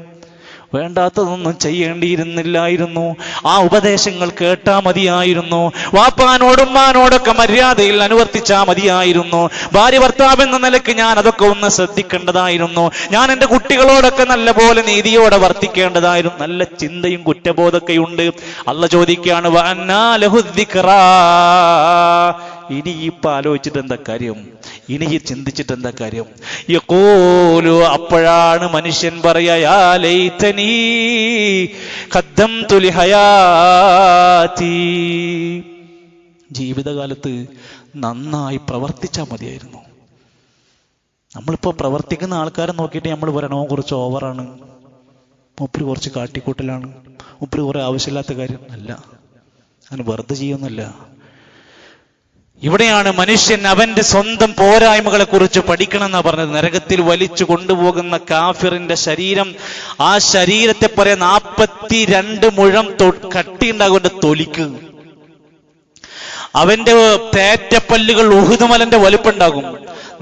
വേണ്ടാത്തതൊന്നും ചെയ്യേണ്ടിയിരുന്നില്ലായിരുന്നു, ആ ഉപദേശങ്ങൾ കേട്ടാ മതിയായിരുന്നു, വാപ്പാനോടും ഉമ്മാനോടൊക്കെ മര്യാദയിൽ അനുവർത്തിച്ചാ മതിയായിരുന്നു, ഭാര്യ ഭർത്താവ് എന്ന നിലയ്ക്ക് ഞാൻ അതൊക്കെ ഒന്ന് ശ്രദ്ധിക്കേണ്ടതായിരുന്നു, ഞാൻ എൻ്റെ കുട്ടികളോടൊക്കെ നല്ല പോലെ നീതിയോടെ വർത്തിക്കേണ്ടതായിരുന്നു. നല്ല ചിന്തയും കുറ്റബോധമൊക്കെയുണ്ട്. അള്ളാഹ് ചോദിക്കുകയാണ്, വഅന്നാ ലഹു ദിക്റാ. ഇനി ഇപ്പൊ ആലോചിച്ചിട്ട് എന്താ കാര്യം? ഇനി ചിന്തിച്ചിട്ട് എന്താ കാര്യം? യഖൂലു, അപ്പോഴാണ് മനുഷ്യൻ പറയാ, യാ ലൈതനീ ഖദ്ദംതു ലിഹയാതി. ജീവിതകാലത്ത് നന്നായി പ്രവർത്തിച്ചാൽ മതിയായിരുന്നു. നമ്മളിപ്പോ പ്രവർത്തിക്കുന്ന ആൾക്കാരെ നോക്കിയിട്ട് നമ്മൾ പറയണോ കുറച്ച് ഓവറാണ്, മൂപ്പര് കുറച്ച് കാട്ടിക്കൂട്ടലാണ്, മൂപ്പര് കുറെ ആവശ്യമില്ലാത്ത കാര്യം അല്ല, അങ്ങനെ വെറുതെ ചെയ്യൊന്നുമല്ല. ഇവിടെയാണ് മനുഷ്യൻ അവന്റെ സ്വന്തം പോരായ്മകളെ കുറിച്ച് പഠിക്കണം എന്നാ പറഞ്ഞത്. നരകത്തിൽ വലിച്ചു കൊണ്ടുപോകുന്ന കാഫിറിന്റെ ശരീരം, ആ ശരീരത്തെ പറയാൻ 42 മുഴം കട്ടിയുണ്ടാകും തൊലിക്ക്. അവന്റെ തേറ്റപ്പല്ലുകൾ ഉഹുദ് മലന്റെ വലുപ്പുണ്ടാകും.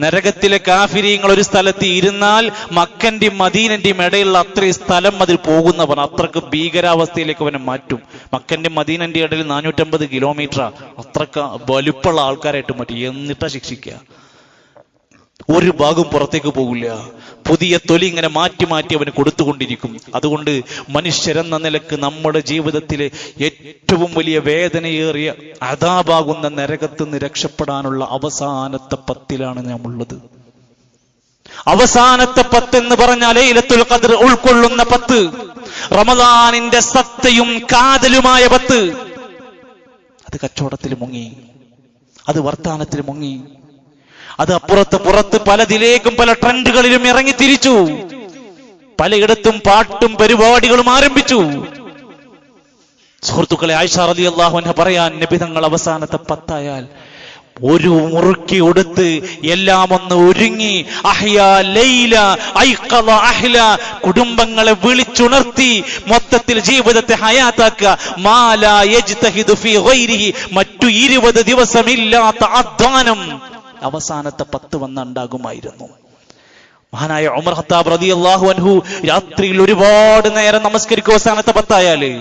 നരകത്തിലെ കാഫിരീങ്ങൾ ഒരു സ്ഥലത്ത് ഇരുന്നാൽ മക്കന്റെയും മദീനന്റെയും ഇടയിലുള്ള അത്രയും സ്ഥലം അതിൽ പോകുന്നവർ, അത്രക്ക് ഭീകരാവസ്ഥയിലേക്ക് അവനെ മാറ്റും. മക്കന്റെയും മദീനന്റെയും ഇടയിൽ 450 കിലോമീറ്റർ, അത്രക്ക് വലുപ്പമുള്ള ആൾക്കാരായിട്ട് മാറ്റി. എന്നിട്ടാ ശിക്ഷിക്കുക. ഒരു ഭാഗം പുറത്തേക്ക് പോകില്ല. പുതിയ തൊലി ഇങ്ങനെ മാറ്റി മാറ്റി അവന് കൊടുത്തുകൊണ്ടിരിക്കും. അതുകൊണ്ട് മനുഷ്യരെന്ന നിലക്ക് നമ്മുടെ ജീവിതത്തിലെ ഏറ്റവും വലിയ വേദനയേറിയ അദാബാകുന്ന നരകത്ത് നിന്ന് രക്ഷപ്പെടാനുള്ള അവസാനത്തെ 10-ലാണ് നാം ഉള്ളത്. അവസാനത്തെ 10 എന്ന് പറഞ്ഞാൽ ലൈലത്തുൽ ഖദ്ർ ഉൾക്കൊള്ളുന്ന 10, റമദാനിന്റെ സത്തയും കാതലുമായ 10. അത് കച്ചവടത്തിൽ മുങ്ങി, അത് വർത്താനത്തിൽ മുങ്ങി, അത് പുറത്ത് പലതിലേക്കും പല ട്രെൻഡുകളിലും ഇറങ്ങി തിരിച്ചു. പലയിടത്തും പാട്ടും പരിപാടികളും ആരംഭിച്ചു. സുഹൃത്തുക്കളെ, ആയിഷ റളിയല്ലാഹു അൻഹ പറയാൻ, നബി തങ്ങൾ അവസാനത്തെ 10 ആയാൽ ഒരു മുറുക്കി കൊടുത്ത് എല്ലാം ഒന്ന് ഒരുങ്ങി, അഹ്യാ ലൈല ഐഖള അഹ്ല, കുടുംബങ്ങളെ വിളിച്ചുണർത്തി മൊത്തത്തിൽ ജീവിതത്തെ ഹയാത്താക്കുക. മാലാ യജ്തഹിദു ഫീ ഗൈരിഹി, മറ്റു 20 ദിവസമില്ലാത്ത അധ്വാനം അവസാനത്തെ 10 വന്നുണ്ടാകുമായിരുന്നു. മഹാനായ ഉമർ ഖത്താബ് റളിയല്ലാഹു അൻഹു രാത്രിയിൽ ഒരുപാട് നേരം നമസ്കരിക്കും. അവസാനത്തെ 10 ആയാല്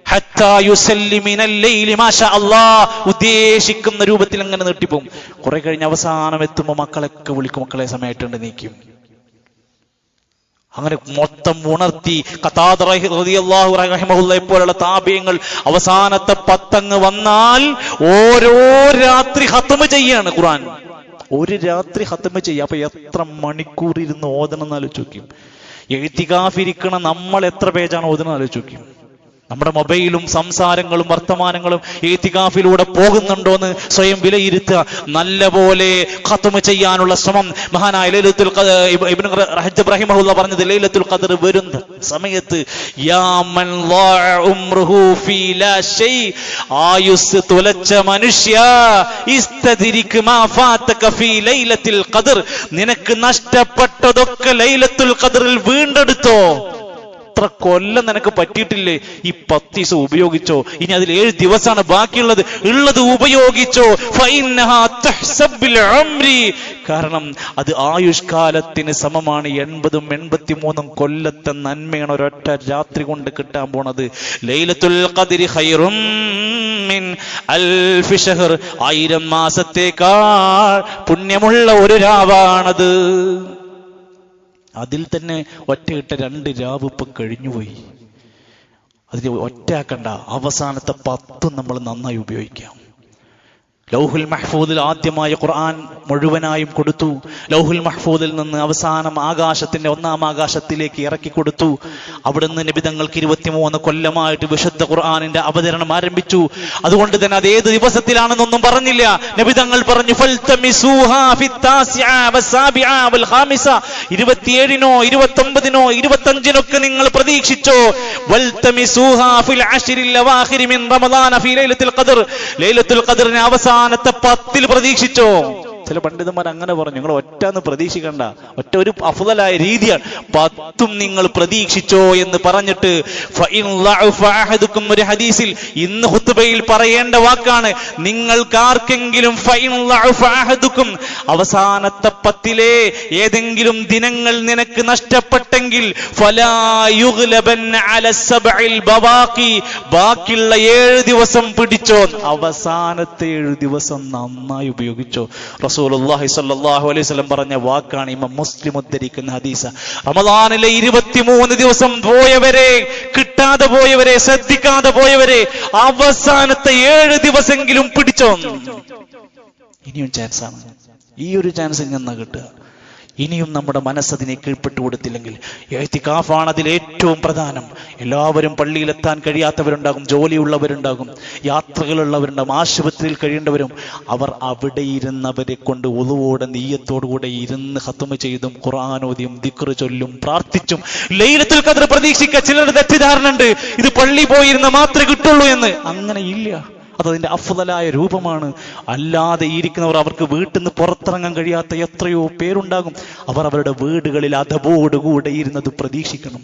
ഹത്താ യുസല്ലി മിനൽ ലൈലി മാഷാ അല്ലാഹ്, ഉദ്ദേശിക്കുന്ന രൂപത്തിൽ അങ്ങനെ നീട്ടിപ്പോവും. കുറെ കഴിഞ്ഞ് അവസാനം എത്തുമ്പോൾ മക്കളൊക്കെ വിളിക്കും, മക്കളെ സമയമായിട്ടുണ്ട് നീക്കും. അങ്ങനെ മൊത്തം ഉണർത്തി. ഖതാദ റളിയല്ലാഹു റഹിമഹുല്ലാഹി പോലുള്ള താബിഈങ്ങൾ അവസാനത്തെ 10 വന്നാൽ ഓരോ രാത്രി ഖത്മ ചെയ്യാണ് ഖുർആൻ. ഒരു രാത്രി ഖത്മ ചെയ്യുക. അപ്പൊ എത്ര മണിക്കൂർ ഇരുന്ന് ഓതണം എന്ന് ആലോചിച്ച് നോക്കും. എഴുത്തികാഫിരിക്കണ നമ്മൾ എത്ര പേജാണ് ഓതണം ആലോചിച്ച് നോക്കും. നമ്മുടെ മൊബൈലും സംസാരങ്ങളും വർത്തമാനങ്ങളും ഈത്തികാഫിലൂടെ പോകുന്നുണ്ടോന്ന് സ്വയം വിലയിരുത്തുക. നല്ല പോലെ ഖത്മ ചെയ്യാനുള്ള ശ്രമം. മഹാനായ ലൈലത്തുൽ ഖദ്ർ ഇബ്നു റജബ് റഹിമഹുല്ലാഹ് പറഞ്ഞത്, ലൈലത്തുൽ ഖദ്ർ വരുന്ന സമയത്ത് യാ മൻ ളാഅ ഉംറുഹു ഫീ ലാ ഷൈ, ആയുസ് തുലച്ച മനുഷ്യ, ഇസ്തദ്രിക് മാ ഫാതക ഫീ ലൈലത്തുൽ ഖദ്ർ, നിനക്ക് നഷ്ടപ്പെട്ടതൊക്കെ ലൈലത്തുൽ ഖദ്റിൽ വീണ്ടെടുത്തോ. എത്ര കൊല്ലം നിനക്ക് പറ്റിയിട്ടില്ലേ? ഈ 10 ദിവസം ഉപയോഗിച്ചോ. ഇനി അതിൽ 7 ദിവസമാണ് ബാക്കിയുള്ളത്. ഉള്ളത് ഉപയോഗിച്ചോ. കാരണം അത് ആയുഷ്കാലത്തിന് സമമാണ്. 80ഉം 83ഉം കൊല്ലത്തെ നന്മയാണ് ഒരൊറ്റ രാത്രി കൊണ്ട് കിട്ടാൻ പോണത്. ലൈലത്തുൽ ഖദ്രി ഖൈറും മിൻ അൽഫി ഷഹർ, 1000 മാസത്തേക്കാൾ പുണ്യമുള്ള ഒരു രാവാണത്. അതിൽ തന്നെ ഒറ്റയിട്ട 2 രാവ് ഇപ്പൊ കഴിഞ്ഞുപോയി. അതിന് ഒറ്റയാക്കണ്ട. അവസാനത്തെ 10 നമ്മൾ നന്നായി ഉപയോഗിക്കാം. ലൗഹുൽ മഹ്ഫൂദിൽ ആദ്യമായ ഖുർആൻ മുഴുവനായും കൊടുത്തു. ലൗഹുൽ മഹ്ഫൂദിൽ നിന്ന് അവസാനം ആകാശത്തിന്റെ 1-ാം ആകാശത്തിലേക്ക് ഇറക്കി കൊടുത്തു. അവിടുന്ന് നബി തങ്ങൾക്ക് 23 കൊല്ലമായിട്ട് വിശുദ്ധ ഖുർആനിന്റെ അവതരണം ആരംഭിച്ചു. അതുകൊണ്ട് തന്നെ അത് ഏത് ദിവസത്തിലാണെന്നൊന്നും പറഞ്ഞില്ല. നബി തങ്ങൾ പറഞ്ഞു 27-നോ 29-നോ 25-നൊക്കെ നിങ്ങൾ പ്രതീക്ഷിച്ചോ. ലൈലത്തുൽ ഖദ്റിനെ അവസാനത്തെ 10-ൽ പ്രതീക്ഷിച്ചോ. ചില പണ്ഡിതന്മാർ അങ്ങനെ പറഞ്ഞു, നിങ്ങൾ ഒറ്റന്ന് പ്രതീക്ഷിക്കണ്ട, ഒറ്റ ഒരു അഫ്ളലായ രീതിയാണ്, 10ഉം നിങ്ങൾ പ്രതീക്ഷിച്ചോ എന്ന് പറഞ്ഞിട്ട് ഒരു ഹദീസിൽ ഇന്ന് ഖുത്ബയിൽ പറയേണ്ട വാക്കാണ്, നിങ്ങൾക്കാർക്കെങ്കിലും അവസാനത്തെ 10-ലെ ഏതെങ്കിലും ദിനങ്ങൾ നിനക്ക് നഷ്ടപ്പെട്ടെങ്കിൽ ബാക്കിയുള്ള 7 ദിവസം പിടിച്ചോ. അവസാനത്തെ 7 ദിവസം നന്നായി ഉപയോഗിച്ചോ. റസൂലുള്ളാഹി സ്വല്ലല്ലാഹു അലൈഹി വസല്ലം പറഞ്ഞ വാക്കാണ് ഇമാം മുസ്ലിം ഉദ്ധരിക്കുന്ന ഹദീസ്. റമദാനിലെ 23 ദിവസം പോയവരെ, കിട്ടാതെ പോയവരെ, ശ്രദ്ധിക്കാതെ പോയവരെ അവസാനത്തെ 7 ദിവസമെങ്കിലും പിടിച്ചോ. ഇനിയും ചാൻസാണ്, ഈ ഒരു ചാൻസ് ഇങ്ങനെ കിട്ടുക. ഇനിയും നമ്മുടെ മനസ്സതിനെ കീഴ്പ്പെട്ടു കൊടുത്തില്ലെങ്കിൽ ഇഅ്തികാഫാണ് അതിൽ ഏറ്റവും പ്രധാനം. എല്ലാവരും പള്ളിയിലെത്താൻ കഴിയാത്തവരുണ്ടാകും, ജോലിയുള്ളവരുണ്ടാകും, യാത്രകളുള്ളവരുണ്ടാകും, ആശുപത്രിയിൽ കഴിയേണ്ടവരും. അവർ അവിടെ ഇരുന്നവരെ കൊണ്ട് ഉളുവോടെ നിയ്യത്തോടുകൂടെ ഇരുന്ന് ഖത്മ ചെയ്തും ഖുർആനോദിയും ദിക്ർ ചൊല്ലും പ്രാർത്ഥിച്ചും ലൈലത്തുൽ ഖദ്ർ പ്രതീക്ഷിക്കുക. ചിലരുടെ തെറ്റിദ്ധാരണ ഉണ്ട്, ഇത് പള്ളി പോയിരുന്ന മാത്രമേ കിട്ടുള്ളൂ എന്ന്. അങ്ങനെ ഇല്ല, അതതിന്റെ അഫ്ളലായ രൂപമാണ്. അല്ലാതെ ഇരിക്കുന്നവർ, അവർക്ക് വീട്ടിൽ നിന്ന് പുറത്തിറങ്ങാൻ കഴിയാത്ത എത്രയോ പേരുണ്ടാകും. അവർ അവരുടെ വീടുകളിൽ അദബോടുകൂടെ ഇരുന്നത് പ്രതീക്ഷിക്കണം.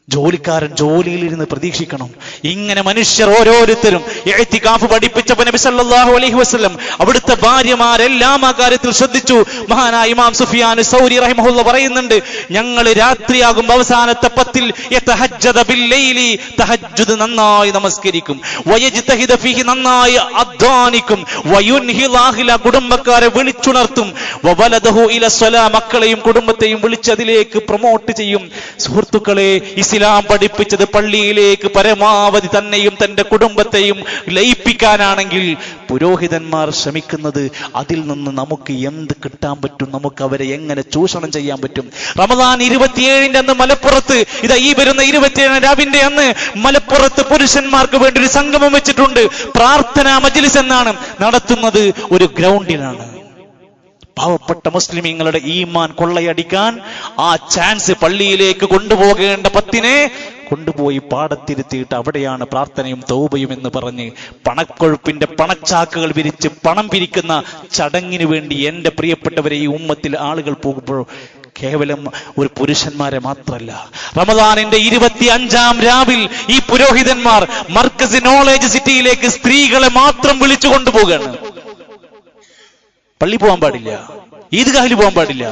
ജോലിക്കാരൻ ജോലിയിലിരുന്ന് പ്രതീക്ഷിക്കണം. ഇങ്ങനെ മനുഷ്യർ ഓരോരുത്തരും ഇഅ്തികാഫ് പഠിപ്പിച്ചപ്പോൾ നബി സല്ലല്ലാഹു അലൈഹി വസല്ലം അവിടുത്തെ ഭാര്യമാരെല്ലാം ആ കാര്യത്തിൽ ശ്രദ്ധിച്ചു. മഹാനായ ഇമാം സുഫിയാൻ സൗരി റഹിമഹുള്ള പറയുന്നുണ്ട്, ഞങ്ങൾ രാത്രിയാകും അവസാനത്തെ 10-ൽ യതഹജ്ജദ ബില്ലൈലി, തഹജ്ജുദ് നന്നായി നമസ്കരിക്കും, വയജ്തഹിദ ഫീഹി നന്നായി അധ്വാനിക്കും, വയുൻഹിൽ അഹ്ല കുടുംബക്കാരെ വിളിച്ചുണർത്തും, വവലദഹു ഇല സ്വലാ മക്കളെയും കുടുംബത്തെയും വിളിച്ച് അതിലേക്ക് പ്രൊമോട്ട് ചെയ്യും. സുഹൃത്തുക്കളെ, ഇസ്ലാം പഠിപ്പിച്ചത് പള്ളിയിലേക്ക് പരമാവധി തന്നെയും തന്റെ കുടുംബത്തെയും ലയിപ്പിക്കാനാണെങ്കിൽ പുരോഹിതന്മാർ ശ്രമിക്കുന്നത് അതിൽ നിന്ന് നമുക്ക് എന്ത് കിട്ടാൻ പറ്റും, നമുക്ക് അവരെ എങ്ങനെ ചൂഷണം ചെയ്യാൻ പറ്റും. റമദാൻ 27-ന്റെ അന്ന് മലപ്പുറത്ത്, ഇതാ ഈ വരുന്ന 27 രാവിന്റെ അന്ന് മലപ്പുറത്ത് പുരുഷന്മാർക്ക് വേണ്ടി ഒരു സംഗമം വെച്ചിട്ടുണ്ട്. പ്രാർത്ഥനാ മജ്ലിസ് എന്നാണ് നടത്തുന്നത്, ഒരു ഗ്രൗണ്ടിലാണ്. പാവപ്പെട്ട മുസ്ലിമീങ്ങളുടെ ഈമാൻ കൊള്ളയടിക്കാൻ ആ ചാൻസ് പള്ളിയിലേക്ക് കൊണ്ടുപോകേണ്ട 10-നെ കൊണ്ടുപോയി പാടത്തിരുത്തിയിട്ട് അവിടെയാണ് പ്രാർത്ഥനയും തൗബയും എന്ന് പറഞ്ഞ് പണക്കൊഴുപ്പിന്റെ പണച്ചാക്കുകൾ വിരിച്ച് പണം പിരിക്കുന്ന ചടങ്ങിന് വേണ്ടി എന്റെ പ്രിയപ്പെട്ടവരെ ഈ ഉമ്മത്തിൽ ആളുകൾ പോകുമ്പോൾ കേവലം ഒരു പുരുഷന്മാരെ മാത്രമല്ല, റമദാനിന്റെ 25-ാം രാവിൽ ഈ പുരോഹിതന്മാർ മർക്കസ് നോളേജ് സിറ്റിയിലേക്ക് സ്ത്രീകളെ മാത്രം വിളിച്ചു കൊണ്ടുപോകുകയാണ്. പള്ളി പോകാൻ പാടില്ല, ഈദ്ഗാഹിൽ പോകാൻ പാടില്ല.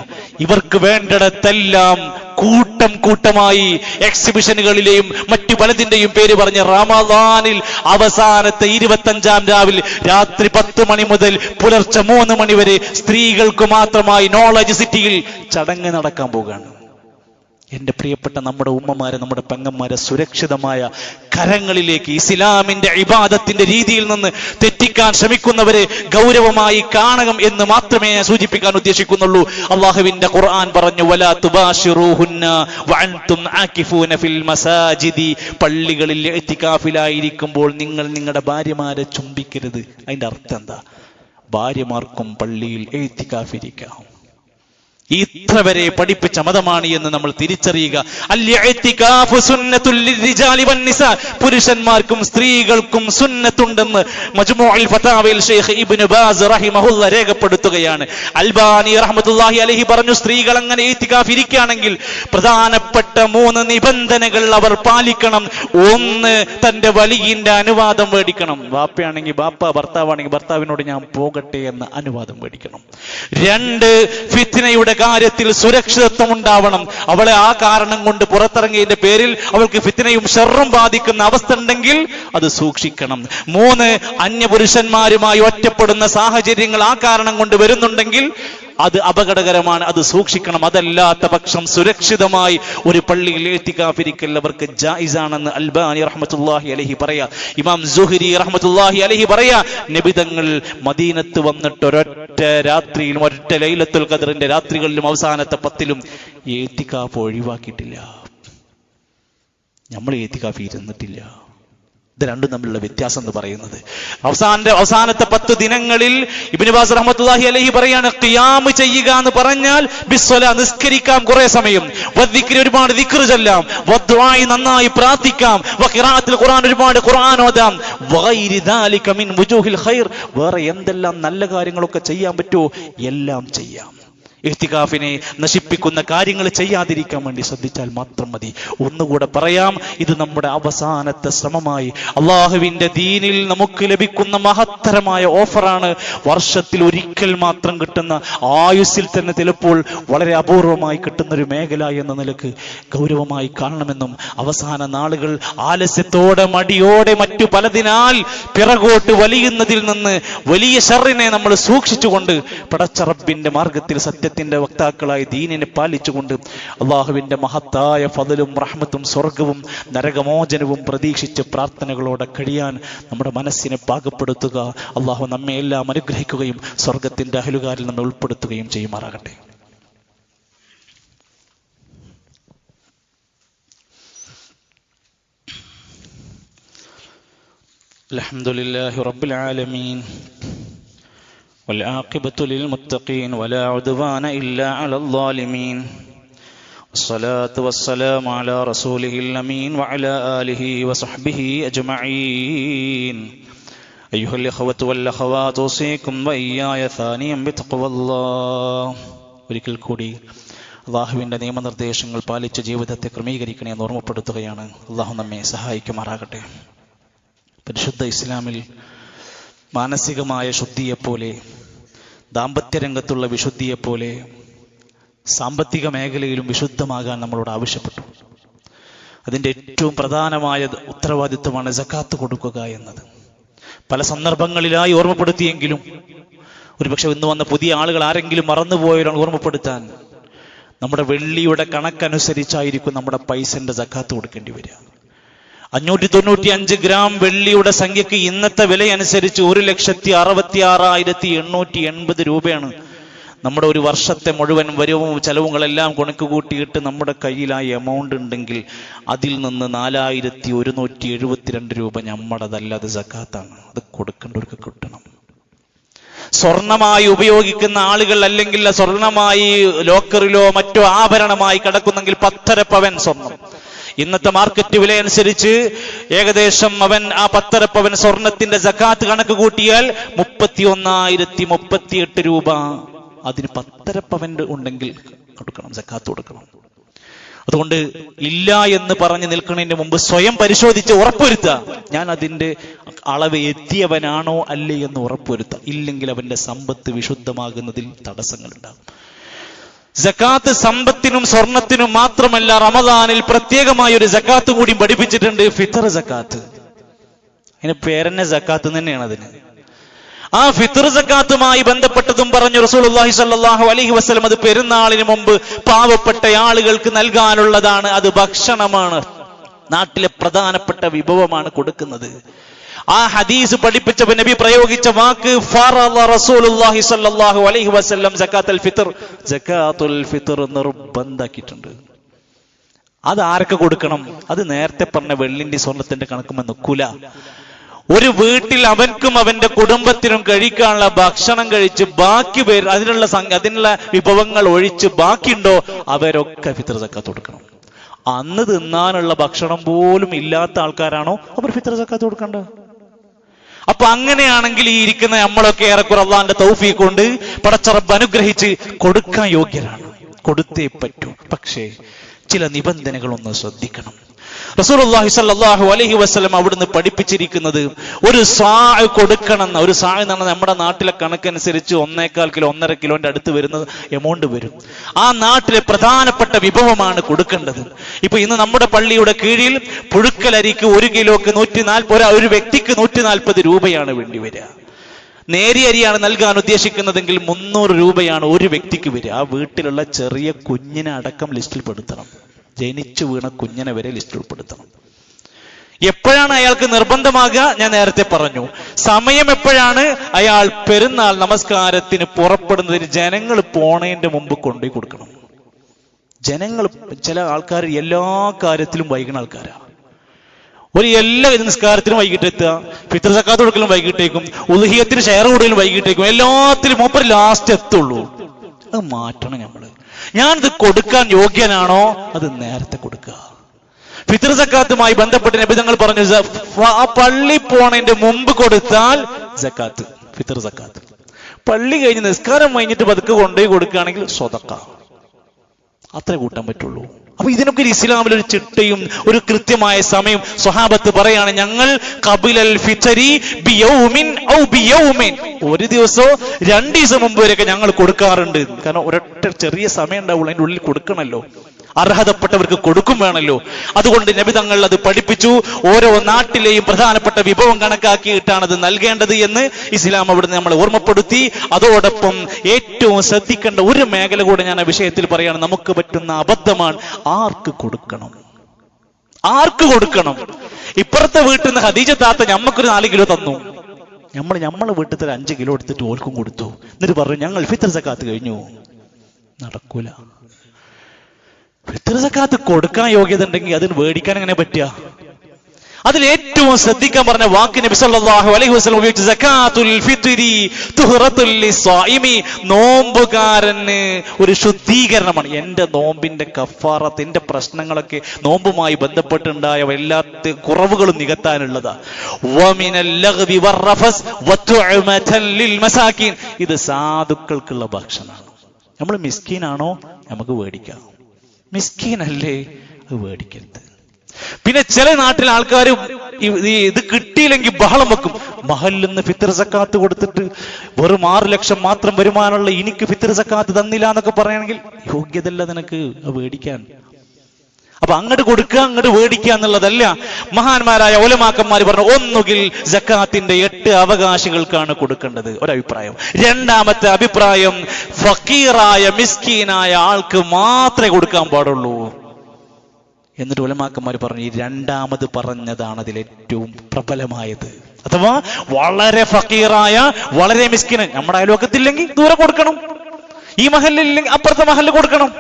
ഇവർക്ക് വേണ്ടിടത്തെല്ലാം കൂട്ടം കൂട്ടമായി എക്സിബിഷനുകളിലെയും മറ്റു പലതിന്റെയും പേര് പറഞ്ഞ് റമദാനിൽ അവസാനത്തെ 25-ാം രാവിൽ രാത്രി 10 മണി മുതൽ പുലർച്ചെ 3 മണി വരെ സ്ത്രീകൾക്ക് മാത്രമായി നോളജ് സിറ്റിയിൽ ചടങ്ങ് നടക്കാൻ പോകുകയാണ്. എന്റെ പ്രിയപ്പെട്ട നമ്മുടെ ഉമ്മമാരെ, നമ്മുടെ പെങ്ങന്മാരെ സുരക്ഷിതമായ കരങ്ങളിലേക്ക് ഇസ്ലാമിന്റെ ഇബാദത്തിന്റെ രീതിയിൽ നിന്ന് തെറ്റിക്കാൻ ശ്രമിക്കുന്നവരെ ഗൗരവമായി കാണണം എന്ന് മാത്രമേ സൂചിപ്പിക്കാൻ ഉദ്ദേശിക്കുന്നുള്ളൂ. അല്ലാഹുവിന്റെ ഖുർആൻ പറഞ്ഞു, വലാ തുബാശിറൂഹുന്ന വഅൻതും ആകിഫൂന ഫിൽ മസാജിദി, പള്ളികളിൽ ഇഅ്തികാഫിലായിരിക്കുമ്പോൾ നിങ്ങൾ നിങ്ങളുടെ ഭാര്യമാരെ ചുംബിക്കരുത്. അതിന്റെ അർത്ഥം എന്താ? ഭാര്യമാർക്കും പള്ളിയിൽ ഇഅ്തികാഫിരിക്കാം. ഇത്ര വരെ പഠിപ്പിച്ച മതമാണ് എന്ന് നമ്മൾ തിരിച്ചറിയുക. അൽ-ഇഅ്തികാഫു സുന്നത്തുൽ ലിർരിജാലി വന്നിസാ, പുരുഷന്മാർക്കും സ്ത്രീകൾക്കും സുന്നത്തുണ്ടെന്ന് മജ്മൂഉൽ ഫതാവയിൽ ശൈഖ് ഇബ്നു ബാസ് റഹിമഹുല്ലാഹ് രേഖപ്പെടുത്തുകയാണ്. അൽബാനി റഹ്മത്തുള്ളാഹി അലൈഹി പറഞ്ഞു, സ്ത്രീകൾ അങ്ങനെ ഇഅ്തികാഫ് ഇരിക്കുകയാണെങ്കിൽ പ്രധാനപ്പെട്ട 3 നിബന്ധനകൾ അവർ പാലിക്കണം. 1, തന്റെ വലിയിന്റെ അനുവാദം മേടിക്കണം. ബാപ്പയാണെങ്കിൽ ബാപ്പ, ഭർത്താവാണെങ്കിൽ ഭർത്താവിനോട് ഞാൻ പോകട്ടെ എന്ന അനുവാദം മേടിക്കണം. 2, ഫിത്നയുടെ കാര്യത്തിൽ സുരക്ഷിതത്വം ഉണ്ടാവണം. അവളെ ആ കാരണം കൊണ്ട് പുറത്തിറങ്ങിയതിന്റെ പേരിൽ അവൾക്ക് ഫിത്നയും ഷർറും ബാധിക്കുന്ന അവസ്ഥ ഉണ്ടെങ്കിൽ അത് സൂക്ഷിക്കണം. 3, അന്യപുരുഷന്മാരുമായി ഒറ്റപ്പെടുന്ന സാഹചര്യങ്ങൾ ആ കാരണം കൊണ്ട് വരുന്നുണ്ടെങ്കിൽ അത് അപകടകരമാണ്, അത് സൂക്ഷിക്കണം. അതല്ലാത്ത പക്ഷം സുരക്ഷിതമായി ഒരു പള്ളിയിൽ ഇഅ്തികാഫിരിക്കൽ അവർക്ക് ജായിസാണെന്ന് അൽബാനി റഹ്മത്തുള്ളാഹി അലൈഹി പറയാ. ഇമാം സുഹരി റഹ്മത്തുള്ളാഹി അലൈഹി പറയാ, നബി തങ്ങൾ മദീനത്ത് വന്നിട്ട് ഒരൊറ്റ രാത്രിയിലും ഒരൊറ്റ ലൈലത്തുൽ ഖദറിന്റെ രാത്രികളിലും അവസാനത്തെ 10ലും ഇഅ്തികാഫ് ഒഴിവാക്കിയിട്ടില്ല. നമ്മൾ ഇഅ്തികാഫ് ഇരുന്നിട്ടില്ല. ഇത് രണ്ടും തമ്മിലുള്ള വ്യത്യാസം എന്ന് പറയുന്നത്. അവസാനത്തെ 10 ദിനങ്ങളിൽ ഇബ്നു ബാസ് റഹ്മത്തുള്ളാഹി അലൈഹി പറയാണ്, ഖിയാം ചെയ്യുക എന്ന് പറഞ്ഞാൽ ബിസ്സലാ, നിസ്കരിക്കാം കുറെ സമയം, വദ്ദിക്രി, ഒരുപാട് ദിക്ർ ചൊല്ലാം, വദ്ദുആഇ, നന്നായി പ്രാർത്ഥിക്കാം, വഖിറാഅത്തുൽ ഖുർആൻ, ഒരുപാട് ഖുർആൻ ഓതാം, വഗൈരി ദാലിക മിൻ വുജൂഹിൽ ഖൈർ, വേറെ എന്തെല്ലാം നല്ല കാര്യങ്ങളൊക്കെ ചെയ്യാൻ പറ്റുമോ എല്ലാം ചെയ്യാം. ഇഹ്തികാഫിനെ നശിപ്പിക്കുന്ന കാര്യങ്ങൾ ചെയ്യാതിരിക്കാൻ വേണ്ടി ശ്രദ്ധിച്ചാൽ മാത്രം മതി. ഒന്നുകൂടെ പറയാം, ഇത് നമ്മുടെ അവസാനത്തെ ശ്രമമായി അള്ളാഹുവിന്റെ ദീനിൽ നമുക്ക് ലഭിക്കുന്ന മഹത്തരമായ ഓഫറാണ്. വർഷത്തിൽ ഒരിക്കൽ മാത്രം കിട്ടുന്ന, ആയുസ്സിൽ തന്നെ ചിലപ്പോൾ വളരെ അപൂർവമായി കിട്ടുന്നൊരു മേഖല എന്ന നിലക്ക് ഗൗരവമായി കാണണമെന്നും, അവസാന നാളുകൾ ആലസ്യത്തോടെ മടിയോടെ മറ്റു പലതിനാൽ പിറകോട്ട് വലിയുന്നതിൽ നിന്ന് വലിയ ശർറിനെ നമ്മൾ സൂക്ഷിച്ചുകൊണ്ട് പടച്ച റബ്ബിന്റെ മാർഗത്തിൽ സത്യത്തിന്റെ വക്താക്കളായി ദീനിനെ പാലിച്ചുകൊണ്ട് അള്ളാഹുവിന്റെ മഹത്തായ ഫضലും റഹ്മത്തും സ്വർഗവും നരകമോചനവും പ്രതീക്ഷിച്ച് പ്രാർത്ഥനകളോടെ കഴിയാൻ നമ്മുടെ മനസ്സിനെ പാകപ്പെടുത്തുക. അള്ളാഹു നമ്മെ എല്ലാം അനുഗ്രഹിക്കുകയും സ്വർഗത്തിന്റെ അഹലുകാരിൽ നമ്മെ ഉൾപ്പെടുത്തുകയും ചെയ്യുമാറാകട്ടെ. അൽഹംദുലില്ലാഹി റബ്ബിൽ ആലമീൻ والعاقبة للمتقين ولا عدوان إلا على الظالمين والصلاة والسلام على رسوله الأمين وعلى آله وصحبه أجمعين أيها الإخوة والأخوات أوصيكم وإياي ثانيا بتقوى الله. ഒരിക്കൽ കൂടി അള്ളാഹുവിൻ്റെ നിയമനിർദ്ദേശങ്ങൾ പാലിച്ച ജീവിതത്തെ ക്രമീകരിക്കണേ എന്ന് ഓർമ്മപ്പെടുത്തുകയാണ്. അള്ളാഹു നമ്മെ സഹായിക്കുമാറാകട്ടെ. പരിശുദ്ധ ഇസ്ലാമിൽ മാനസികമായ ശുദ്ധിയെപ്പോലെ, ദാമ്പത്യരംഗത്തുള്ള വിശുദ്ധിയെപ്പോലെ സാമ്പത്തിക മേഖലയിലും വിശുദ്ധമാകാൻ നമ്മളോട് ആവശ്യപ്പെട്ടു. അതിൻ്റെ ഏറ്റവും പ്രധാനമായ ഉത്തരവാദിത്വമാണ് സകാത്ത് കൊടുക്കുക എന്നത്. പല സന്ദർഭങ്ങളിലായി ഓർമ്മപ്പെടുത്തിയെങ്കിലും ഒരുപക്ഷെ ഇന്ന് വന്ന പുതിയ ആളുകൾ ആരെങ്കിലും മറന്നുപോയവരാണ് ഓർമ്മപ്പെടുത്താൻ. നമ്മുടെ വെള്ളിയുടെ കണക്കനുസരിച്ചായിരിക്കും നമ്മുടെ പൈസന്റെ സകാത്ത് കൊടുക്കേണ്ടി വരിക. 595 ഗ്രാം വെള്ളിയുടെ സംഖ്യക്ക് ഇന്നത്തെ വിലയനുസരിച്ച് 1,66,880 രൂപയാണ്. നമ്മുടെ ഒരു വർഷത്തെ മുഴുവൻ വരവും ചെലവുകളെല്ലാം കണക്ക് കൂട്ടിയിട്ട് നമ്മുടെ കയ്യിലായി എമൗണ്ട് ഉണ്ടെങ്കിൽ അതിൽ നിന്ന് 4,172 രൂപ നമ്മുടേതല്ല, അത് സകാത്താണ്. അത് കൊടുക്കേണ്ടവർക്ക് കിട്ടണം. സ്വർണമായി ഉപയോഗിക്കുന്ന ആളുകൾ, അല്ലെങ്കിൽ സ്വർണമായി ലോക്കറിലോ മറ്റോ ആഭരണമായി കിടക്കുന്നെങ്കിൽ 10.5 പവൻ സ്വർണം. ഇന്നത്തെ മാർക്കറ്റ് വില അനുസരിച്ച് ഏകദേശം അവൻ ആ 10.5 പവൻ സ്വർണത്തിന്റെ സകാത്ത് കണക്ക് കൂട്ടിയാൽ 31,038 രൂപ. അതിന് 10.5 പവൻ ഉണ്ടെങ്കിൽ കൊടുക്കണം, സകാത്ത് കൊടുക്കണം. അതുകൊണ്ട് ഇല്ല എന്ന് പറഞ്ഞ് നിൽക്കുന്നതിന് മുമ്പ് സ്വയം പരിശോധിച്ച് ഉറപ്പുവരുത്തുക, ഞാൻ അതിന്റെ അളവ് എത്തിയവനാണോ അല്ലേ എന്ന് ഉറപ്പുവരുത്തുക. ഇല്ലെങ്കിൽ അവന്റെ സമ്പത്ത് വിശുദ്ധമാകുന്നതിൽ തടസ്സങ്ങളുണ്ടാകും. സകാത്ത് സമ്പത്തിനും സ്വർണത്തിനും മാത്രമല്ല, റമദാനിൽ പ്രത്യേകമായ ഒരു സകാത്ത് കൂടി പഠിപ്പിച്ചിട്ടുണ്ട്, ഫിത്ർ സകാത്ത്. അതിന് പേരെന്നെ സകാത്ത് തന്നെയാണ്. അതിന് ആ ഫിത്ർ സകാത്തുമായി ബന്ധപ്പെട്ടതും പറഞ്ഞു റസൂലുള്ളാഹി സ്വല്ലല്ലാഹു അലൈഹി വസല്ലം. അത് പെരുന്നാളിന് മുമ്പ് പാവപ്പെട്ട ആളുകൾക്ക് നൽകാനുള്ളതാണ്. അത് ഭക്ഷണമാണ്, നാട്ടിലെ പ്രധാനപ്പെട്ട വിഭവമാണ് കൊടുക്കുന്നത്. ആ ഹദീസ് പഠിപ്പിച്ചപ്പോൾ നബി പ്രയോഗിച്ച വാക്ക് ഫറള റസൂലുള്ളാഹി സ്വല്ലല്ലാഹു അലൈഹി വസല്ലം സകാത്തുൽ ഫിത്ർ. സകാത്തുൽ ഫിത്ർ നിർബന്ധാക്കിയിട്ടുണ്ട്. അത് ആർക്ക് കൊടുക്കണം? അത് നേരത്തെ പറഞ്ഞ വെള്ളിന്റെ സ്വർണത്തിന്റെ കണക്കുമെന്ന് നിൽക്കൂല. ഒരു വീട്ടിൽ അവൻക്കും അവന്റെ കുടുംബത്തിനും കഴിക്കാനുള്ള ഭക്ഷണം കഴിച്ച് ബാക്കി പേര് അതിനുള്ള വിഭവങ്ങൾ ഒഴിച്ച് ബാക്കിയുണ്ടോ അവരൊക്കെ ഫിത്ർ സകാത്ത് കൊടുക്കണം. അന്ന് തിന്നാനുള്ള ഭക്ഷണം പോലും ഇല്ലാത്ത ആൾക്കാരാണോ അവർ ഫിത്ർ സകാത്ത് കൊടുക്കേണ്ടത്? അപ്പൊ അങ്ങനെയാണെങ്കിൽ ഈ ഇരിക്കുന്ന നമ്മളൊക്കെ ഏറെക്കുറെ അള്ളാന്റെ തൗഫീഖ് കൊണ്ട് പടച്ച റബ്ബ് അനുഗ്രഹിച്ച് കൊടുക്കാൻ യോഗ്യരാണ്, കൊടുത്തേ പറ്റൂ. പക്ഷേ ചില നിബന്ധനകളൊന്ന് ശ്രദ്ധിക്കണം. റസൂലുള്ളാഹി സ്വല്ലല്ലാഹു അലൈഹി വസല്ലം അവിടുന്ന് പഠിപ്പിച്ചിരിക്കുന്നത് ഒരു സാഅ് കൊടുക്കണം. ഒരു സാഅ് എന്ന് പറഞ്ഞാൽ നമ്മുടെ നാട്ടിലെ കണക്കനുസരിച്ച് 1.25 കിലോ 1.5 കിലോന്റെ അടുത്ത് വരുന്ന എമൗണ്ട് വരും. ആ നാട്ടിലെ പ്രധാനപ്പെട്ട വിഭവമാണ് കൊടുക്കേണ്ടത്. ഇപ്പൊ ഇന്ന് നമ്മുടെ പള്ളിയുടെ കീഴിൽ പുഴുക്കലരിക്ക് 1 കിലോക്ക് 140, ഒരു വ്യക്തിക്ക് 140 രൂപയാണ് വേണ്ടി വരിക. നേരിയ അരിയാണ് നൽകാൻ ഉദ്ദേശിക്കുന്നതെങ്കിൽ 300 രൂപയാണ് ഒരു വ്യക്തിക്ക് വരിക. ആ വീട്ടിലുള്ള ചെറിയ കുഞ്ഞിനെ അടക്കം ലിസ്റ്റിൽ പെടുത്തണം. ജനിച്ചു വീണ കുഞ്ഞിനെ വരെ ലിസ്റ്റിൽ ഉൾപ്പെടുത്തണം. എപ്പോഴാണ് അയാൾക്ക് നിർബന്ധമാകുക? ഞാൻ നേരത്തെ പറഞ്ഞു. സമയം എപ്പോഴാണ്? അയാൾ പെരുന്നാൾ നമസ്കാരത്തിന് പുറപ്പെടുന്നതിന് ജനങ്ങൾ പോണതിന്റെ മുമ്പ് കൊണ്ടുപോയി കൊടുക്കണം. ജനങ്ങൾ, ചില ആൾക്കാർ എല്ലാ കാര്യത്തിലും വൈകുന്ന ആൾക്കാരാ. എല്ലാ നിസ്കാരത്തിനും വൈകിട്ടെത്തുക, ഫിത്ർ സക്കാത്ത് കൊടുക്കലും വൈകിട്ടേക്കും, ഉദ്ഹിയത്തിന് ഷെയർ കൊടുക്കലും വൈകിട്ടേക്കും, എല്ലാത്തിലും മൂപ്പർ ലാസ്റ്റ് എത്തുള്ളൂ. അത് മാറ്റണം നമ്മള്. ഞാനിത് കൊടുക്കാൻ യോഗ്യനാണോ? അത് നേരത്തെ കൊടുക്കുക. ഫിത്ർ സക്കാത്തുമായി ബന്ധപ്പെട്ട് നബി തങ്ങൾ പറഞ്ഞു, പള്ളി പോണതിന്റെ മുമ്പ് കൊടുത്താൽ സക്കാത്ത്, ഫിത്ർ സക്കാത്ത്. പള്ളി കഴിഞ്ഞ് നിസ്കാരം കഴിഞ്ഞിട്ട് പതുക്കെ കൊണ്ടുപോയി കൊടുക്കുകയാണെങ്കിൽ സ്വതക്ക. അത്രേ കൂട്ടാൻ പറ്റുള്ളൂ. അപ്പൊ ഇതിനൊക്കെ ഒരു ഇസ്ലാമിൽ ഒരു ചിട്ടയും ഒരു കൃത്യമായ സമയം. സ്വഹാബത്ത് പറയാണ്, ഞങ്ങൾ ഖബിലൽ ഫിത്രി ബിയൗമിൻ ഔ ബിയൗമിൻ, ഒരു ദിവസമോ 2 ദിവസം മുമ്പ് വരെയൊക്കെ ഞങ്ങൾ കൊടുക്കാറുണ്ട്. കാരണം ഒരൊറ്റ ചെറിയ സമയം ഉണ്ടാവുള്ളൂ, അതിൻ്റെ ഉള്ളിൽ കൊടുക്കണമല്ലോ, അർഹതപ്പെട്ടവർക്ക് കൊടുക്കും വേണമല്ലോ. അതുകൊണ്ട് നബി തങ്ങൾ അത് പഠിപ്പിച്ചു. ഓരോ നാട്ടിലെയും പ്രധാനപ്പെട്ട വിഭവം കണക്കാക്കിയിട്ടാണ് അത് നൽകേണ്ടത് എന്ന് ഇസ്ലാം അവിടുന്ന് നമ്മളെ ഓർമ്മപ്പെടുത്തി. അതോടൊപ്പം ഏറ്റവും ശ്രദ്ധിക്കേണ്ട ഒരു മേഖല കൂടെ ഞാൻ ആ വിഷയത്തിൽ പറയാണ്. നമുക്ക് പറ്റുന്ന അബദ്ധമാണ് ആർക്ക് കൊടുക്കണം, ആർക്ക് കൊടുക്കണം. ഇപ്പുറത്തെ വീട്ടിൽ നിന്ന് ഖദീജ താത്ത ഞമ്മക്കൊരു 4 കിലോ തന്നു, നമ്മളെ വീട്ടിൽ 5 കിലോ എടുത്തിട്ട് ഓർക്കും കൊടുത്തു. എന്നിട്ട് പറഞ്ഞു ഞങ്ങൾ ഫിത്ർ സക്കാത്ത് കഴിഞ്ഞു. നടക്കൂല. ഫിത്ർ സക്കാത്ത് കൊടുക്കാൻ യോഗ്യത ഉണ്ടെങ്കിൽ അതിന് മേടിക്കാൻ എങ്ങനെ പറ്റുക? അതിൽ ഏറ്റവും ശ്രദ്ധിക്കാൻ പറഞ്ഞ വാക്ക് നബി സല്ലല്ലാഹു അലൈഹി വസല്ലം ഉപയോഗിച്ച സക്കാത്തുൽ ഫിത്രി തുഹറത്തുൽ ലിസ്സായിമി, നോമ്പുകാരന് ഒരു ശുദ്ധീകരണമാണ്. എന്റെ നോമ്പിന്റെ കഫാറത്ത്, എന്റെ പ്രശ്നങ്ങളൊക്കെ നോമ്പുമായി ബന്ധപ്പെട്ടുണ്ടായ എല്ലാ കുറവുകളും നികത്താനുള്ളതാ. വമിനൽ ലഗ്വി വറഫസ് വതുഅമതൻ ലിൽ മസാകിൻ, ഇത് സാധുക്കൾക്കുള്ള ഭക്ഷണമാണ്. നമ്മൾ മിസ്കീനാണോ? നമുക്ക് മേടിക്കാം. മിസ്കീനല്ലേ? അത് മേടിക്കരുത്. പിന്നെ ചില നാട്ടിലെ ആൾക്കാർ ഇത് കിട്ടിയില്ലെങ്കിൽ ബഹളം വെക്കും. മഹലിൽ നിന്ന് ഫിത്ർ സക്കാത്ത് കൊടുത്തിട്ട് വെറും 6 ലക്ഷം മാത്രം വരുമാനമുള്ള എനിക്ക് ഫിത്ർ സക്കാത്ത് തന്നില്ല എന്നൊക്കെ പറയുകയാണെങ്കിൽ യോഗ്യതല്ല നിനക്ക് മേടിക്കാൻ. അപ്പൊ അങ്ങോട്ട് കൊടുക്കുക, അങ്ങോട്ട് മേടിക്കുക എന്നുള്ളതല്ല. മഹാന്മാരായ ഉലമാക്കന്മാർ പറഞ്ഞു, ഒന്നുകിൽ സക്കാത്തിന്റെ 8 അവകാശികൾക്കാണ് കൊടുക്കേണ്ടത്, ഒരഭിപ്രായം. രണ്ടാമത്തെ അഭിപ്രായം, ഫക്കീറായ മിസ്കീനായ ആൾക്ക് മാത്രമേ കൊടുക്കാൻ പാടുള്ളൂ. എന്നിട്ട് ഉലമാക്കന്മാർ പറഞ്ഞു, ഈ രണ്ടാമത് പറഞ്ഞതാണ് അതിൽ ഏറ്റവും പ്രബലമായത്. അഥവാ വളരെ ഫക്കീറായ, വളരെ മിസ്കിന്, നമ്മുടെ അയൽവക്കത്തില്ലെങ്കിൽ ദൂരെ കൊടുക്കണം, ഈ മഹലില്ലെങ്കിൽ അപ്പുറത്തെ മഹലിൽ കൊടുക്കണം.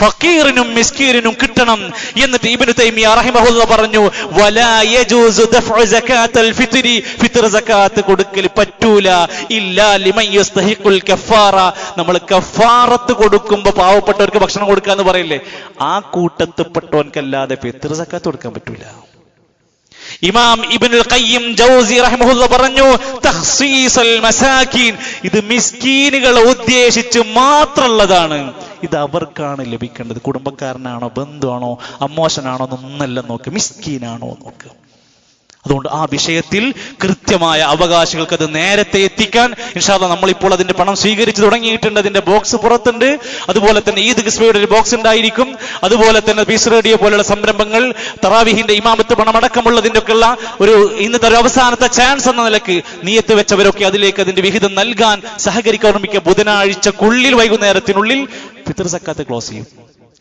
ഫക്കീറിനും മിസ്കീറിനും കിട്ടണം. എന്നിട്ട് ഇബ്നു തൈമിയ റഹിമഹുല്ലാഹ് പറഞ്ഞു, വലാ യജൂസു ദഫഉ സകാത്തുൽ ഫിത്രി, ഫിത്ർ സകാത്ത് കൊടുക്കൽ പറ്റൂല ഇല്ലാ ലിമൻ യസ്തഹിഖുൽ കഫാറ. നമ്മൾ കഫാറത്ത് കൊടുക്കുമ്പോൾ പാവപ്പെട്ടവർക്ക് ഭക്ഷണം കൊടുക്കുക എന്ന് പറയില്ലേ, ആ കൂട്ടത്തിൽപ്പെട്ടവൻക്കല്ലാതെ ഫിത്ർ സകാത്ത് കൊടുക്കാൻ പറ്റൂല. ഇമാം ഇബ്നുൽ ഖയ്യിം ജൗസി റഹിമഹുല്ലാഹ് പറഞ്ഞു, തഖ്സീസുൽ മസാകീൻ, ഇത് മിസ്കീനുകളെ ഉദ്ദേശിച്ച് മാത്രമുള്ളതാണ്. ഇത് അവർക്കാണ് ലഭിക്കേണ്ടത്. കുടുംബക്കാരനാണോ, ബന്ധുവാണോ, അമ്മോശനാണോ എന്നൊന്നല്ല നോക്ക്, മിസ്കീനാണോ നോക്ക്. അതുകൊണ്ട് ആ വിഷയത്തിൽ കൃത്യമായ അവകാശികൾക്ക് അത് നേരത്തെ എത്തിക്കാൻ ഇൻഷാ അല്ലാഹ് നമ്മളിപ്പോൾ അതിന്റെ പണം സ്വീകരിച്ചു തുടങ്ങിയിട്ടുണ്ട്. അതിന്റെ ബോക്സ് പുറത്തുണ്ട്. അതുപോലെ തന്നെ ഈദ് ഖിസ്ബയുടെ ഒരു ബോക്സ് ഉണ്ടായിരിക്കും. അതുപോലെ തന്നെ പീസ് റേഡിയോ പോലുള്ള സംരംഭങ്ങൾ, തറാവീഹിന്റെ ഇമാമത്ത് പണം അടക്കമുള്ളതിന്റെ ഒക്കെയുള്ള ഒരു ഇന്നത്തെ ഒരു അവസാനത്തെ ചാൻസ് എന്ന നിലക്ക് നിയത്ത് വെച്ചവരൊക്കെ അതിലേക്ക് അതിന്റെ വിഹിതം നൽകാൻ സഹകരിക്കാൻ ഓർമ്മിക്കുക. ബുധനാഴ്ചക്കുള്ളിൽ വൈകുന്നേരത്തിനുള്ളിൽ ഫിത്ർ സക്കാത്ത് ക്ലോസ് ചെയ്യും.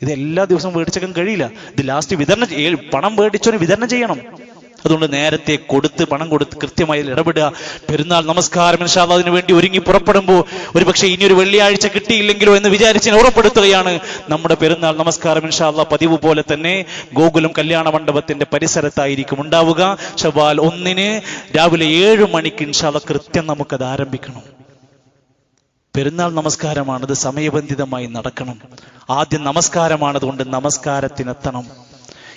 ഇത് എല്ലാ ദിവസവും മേടിച്ചേക്കാൻ കഴിയില്ല. ഇത് ലാസ്റ്റ് പണം മേടിച്ചോന് വിതരണം ചെയ്യണം. അതുകൊണ്ട് നേരത്തെ കൊടുത്ത്, പണം കൊടുത്ത് കൃത്യമായി ഇടപെടുക. പെരുന്നാൾ നമസ്കാരം ഇൻഷാ അല്ലാഹ് അതിനു വേണ്ടി ഒരുങ്ങി പുറപ്പെടുമ്പോൾ ഒരുപക്ഷെ ഇനിയൊരു വെള്ളിയാഴ്ച കിട്ടിയില്ലെങ്കിലോ എന്ന് വിചാരിച്ച് ഓർമ്മപ്പെടുത്തുകയാണ്. നമ്മുടെ പെരുന്നാൾ നമസ്കാരം ഇൻഷാ അല്ലാഹ് പതിവ് പോലെ തന്നെ ഗോകുലം കല്യാണ മണ്ഡപത്തിന്റെ പരിസരത്തായിരിക്കും ഉണ്ടാവുക. ശവ്വാൽ 1 രാവിലെ 7 മണിക്ക് ഇൻഷാ അല്ലാഹ് കൃത്യം നമുക്കത് ആരംഭിക്കണം. പെരുന്നാൾ നമസ്കാരമാണ്, അത് സമയബന്ധിതമായി നടക്കണം. ആദ്യം നമസ്കാരമാണ്, അതുകൊണ്ട് നമസ്കാരത്തിനെത്തണം.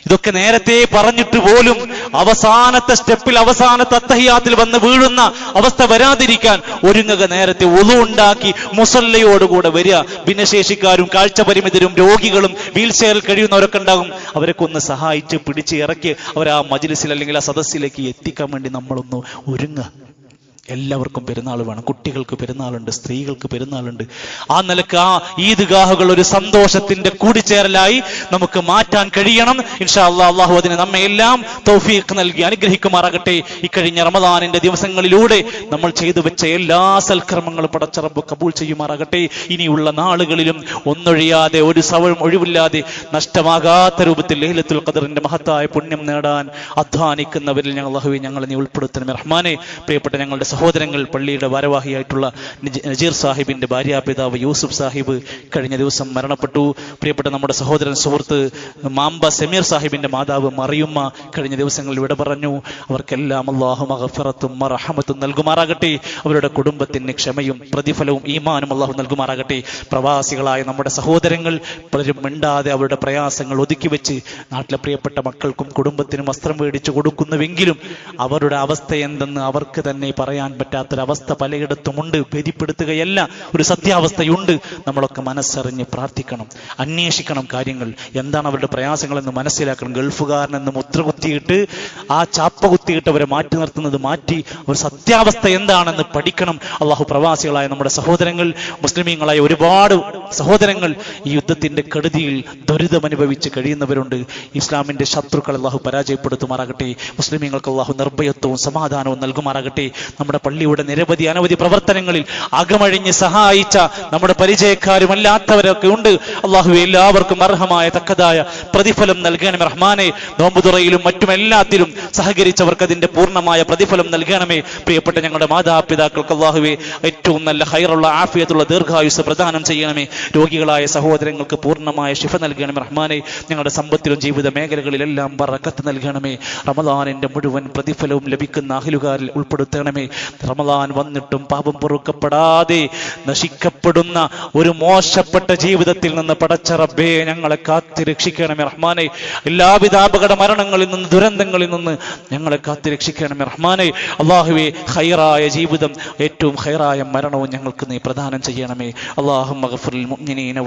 ഇതൊക്കെ നേരത്തെ പറഞ്ഞിട്ട് പോലും അവസാനത്തെ സ്റ്റെപ്പിൽ, അവസാനത്തെ അത്തഹിയാത്തിൽ വന്ന് വീഴുന്ന അവസ്ഥ വരാതിരിക്കാൻ ഒരുങ്ങുക. നേരത്തെ ഉളു ഉണ്ടാക്കി മുസല്ലയോടുകൂടെ വരിക. ഭിന്നശേഷിക്കാരും കാഴ്ച പരിമിതരും രോഗികളും വീൽ ചെയറിൽ കഴിയുന്നവരൊക്കെ ഉണ്ടാകും. അവരൊക്കെ ഒന്ന് സഹായിച്ച് പിടിച്ച് ഇറക്കി അവരെ ആ മജ്ലിസിൽ അല്ലെങ്കിൽ ആ സദസ്സിലേക്ക് എത്തിക്കാൻ വേണ്ടി നമ്മളൊന്ന് ഒരുങ്ങുക. എല്ലാവർക്കും പെരുന്നാൾ വേണം. കുട്ടികൾക്ക് പെരുന്നാളുണ്ട്, സ്ത്രീകൾക്ക് പെരുന്നാളുണ്ട്. ആ നിലക്ക് ആ ഈദ്ഗാഹുകൾ ഒരു സന്തോഷത്തിന്റെ കൂടിച്ചേരലായി നമുക്ക് മാറ്റാൻ കഴിയണം. ഇൻഷാ അല്ലാഹ് അള്ളാഹു അതിന് നമ്മെ എല്ലാം തൗഫീഖ് നൽകി അനുഗ്രഹിക്കുമാറാകട്ടെ. ഇക്കഴിഞ്ഞ റമദാനിന്റെ ദിവസങ്ങളിലൂടെ നമ്മൾ ചെയ്തു വെച്ച എല്ലാ സൽക്കർമ്മങ്ങളും പടച്ച റബ്ബ് കബൂൽ ചെയ്യുമാറാകട്ടെ. ഇനിയുള്ള നാളുകളിലും ഒന്നൊഴിയാതെ ഒരു സവം ഒഴിവില്ലാതെ നഷ്ടമാകാത്ത രൂപത്തിൽ ലൈലത്തുൽ ഖദറിന്റെ മഹത്തായ പുണ്യം നേടാൻ അധ്വാനിക്കുന്നവരിൽ അല്ലാഹുവേ ഞങ്ങളെ നീ ഉൾപ്പെടുത്തണമേ റഹ്മാനെ. പ്രിയപ്പെട്ട ഞങ്ങളുടെ സഹോദരങ്ങൾ, പള്ളിയുടെ ഭാരവാഹിയായിട്ടുള്ള നജീർ സാഹിബിന്റെ ഭാര്യാപിതാവ് യൂസുഫ് സാഹിബ് കഴിഞ്ഞ ദിവസം മരണപ്പെട്ടു. പ്രിയപ്പെട്ട നമ്മുടെ സഹോദരൻ സുഹൃത്ത് മാമ്പ സമീർ സാഹിബിന്റെ മാതാവ് മറിയുമ്മ കഴിഞ്ഞ ദിവസങ്ങളിൽ വിട പറഞ്ഞു. അവർക്കെല്ലാം അല്ലാഹു മഗ്ഫിറത്തും മർഹമത്തും നൽകുമാറാകട്ടെ. അവരുടെ കുടുംബത്തിന് ക്ഷമയും പ്രതിഫലവും ഈമാനും അല്ലാഹു നൽകുമാറാകട്ടെ. പ്രവാസികളായ നമ്മുടെ സഹോദരങ്ങൾ പലരും മിണ്ടാതെ അവരുടെ പ്രയാസങ്ങൾ ഒതുക്കി വെച്ച് നാട്ടിലെ പ്രിയപ്പെട്ട മക്കൾക്കും കുടുംബത്തിനും വസ്ത്രം മേടിച്ചു കൊടുക്കുന്നുവെങ്കിലും അവരുടെ അവസ്ഥ എന്തെന്ന് അവർക്ക് തന്നെ പറയാൻ പറ്റാത്തൊരവസ്ഥ പലയിടത്തുമുണ്ട്. ഭേദിപ്പെടുത്തുകയല്ല, ഒരു സത്യാവസ്ഥയുണ്ട്. നമ്മളൊക്കെ മനസ്സറിഞ്ഞ് പ്രാർത്ഥിക്കണം, അന്വേഷിക്കണം കാര്യങ്ങൾ എന്താണ് അവരുടെ പ്രയാസങ്ങളെന്ന് മനസ്സിലാക്കണം. ഗൾഫുകാരനെന്ന് മുദ്ര കുത്തിയിട്ട് ആ ചാപ്പ കുത്തിയിട്ട് അവരെ മാറ്റി നിർത്തുന്നത് മാറ്റി ഒരു സത്യാവസ്ഥ എന്താണെന്ന് പഠിക്കണം. അള്ളാഹു പ്രവാസികളായ നമ്മുടെ സഹോദരങ്ങൾ, മുസ്ലിമീങ്ങളായ ഒരുപാട് സഹോദരങ്ങൾ ഈ യുദ്ധത്തിന്റെ കെടുതിയിൽ ദുരിതമനുഭവിച്ച് കഴിയുന്നവരുണ്ട്. ഇസ്ലാമിന്റെ ശത്രുക്കൾ അള്ളാഹു പരാജയപ്പെടുത്തുമാറാകട്ടെ. മുസ്ലിമീങ്ങൾക്ക് അള്ളാഹു നിർഭയത്വവും സമാധാനവും നൽകുമാറാകട്ടെ. നമ്മുടെ പള്ളിയുടെ നിരവധി അനവധി പ്രവർത്തനങ്ങളിൽ അകമഴിഞ്ഞ് സഹായിച്ച നമ്മുടെ പരിചയക്കാരുമല്ലാത്തവരൊക്കെ ഉണ്ട്. അള്ളാഹു എല്ലാവർക്കും അർഹമായ തക്കതായ പ്രതിഫലം നൽകണമേ റഹ്മാനെ. നോമ്പുതുറയിലും മറ്റുമെല്ലാത്തിലും സഹകരിച്ചവർക്ക് അതിന്റെ പൂർണ്ണമായ പ്രതിഫലം നൽകണമേ. പ്രിയപ്പെട്ട ഞങ്ങളുടെ മാതാപിതാക്കൾക്ക് അള്ളാഹുവെ ഏറ്റവും നല്ല ഹൈറുള്ള ആഫിയത്തുള്ള ദീർഘായുസ് പ്രദാനം ചെയ്യണമേ. രോഗികളായ സഹോദരങ്ങൾക്ക് പൂർണ്ണമായ ശിഫ നൽകണമേ റഹ്മാനെ. ഞങ്ങളുടെ സമ്പത്തിലും ജീവിത മേഖലകളിലെല്ലാം ബറക്കത്ത് നൽകണമേ. റമദാനിന്റെ മുഴുവൻ പ്രതിഫലവും ലഭിക്കുന്ന അഹ്ലുകാരിൽ ഉൾപ്പെടുത്തണമേ. റമദാൻ വന്നിട്ടും പാപം പൊറുക്കപ്പെടാതെ നശിക്കപ്പെടുന്ന ഒരു മോശപ്പെട്ട ജീവിതത്തിൽ നിന്ന് പടച്ച റബ്ബേ ഞങ്ങളെ കാത്തി രക്ഷിക്കണമേ റഹ്മാനെ. എല്ലാവിധ അപകട മരണങ്ങളിൽ നിന്ന്, ദുരന്തങ്ങളിൽ നിന്ന് ഞങ്ങളെ കാത്തി രക്ഷിക്കണമേ റഹ്മാനെ. അല്ലാഹുവേ, ഖൈറായ ജീവിതം, ഏറ്റവും ഖൈറായ മരണവും ഞങ്ങൾക്ക് നീ പ്രദാനം ചെയ്യണമേ. അല്ലാഹുമ്മ ഗഫിറിൽ മുഅ്മിനീന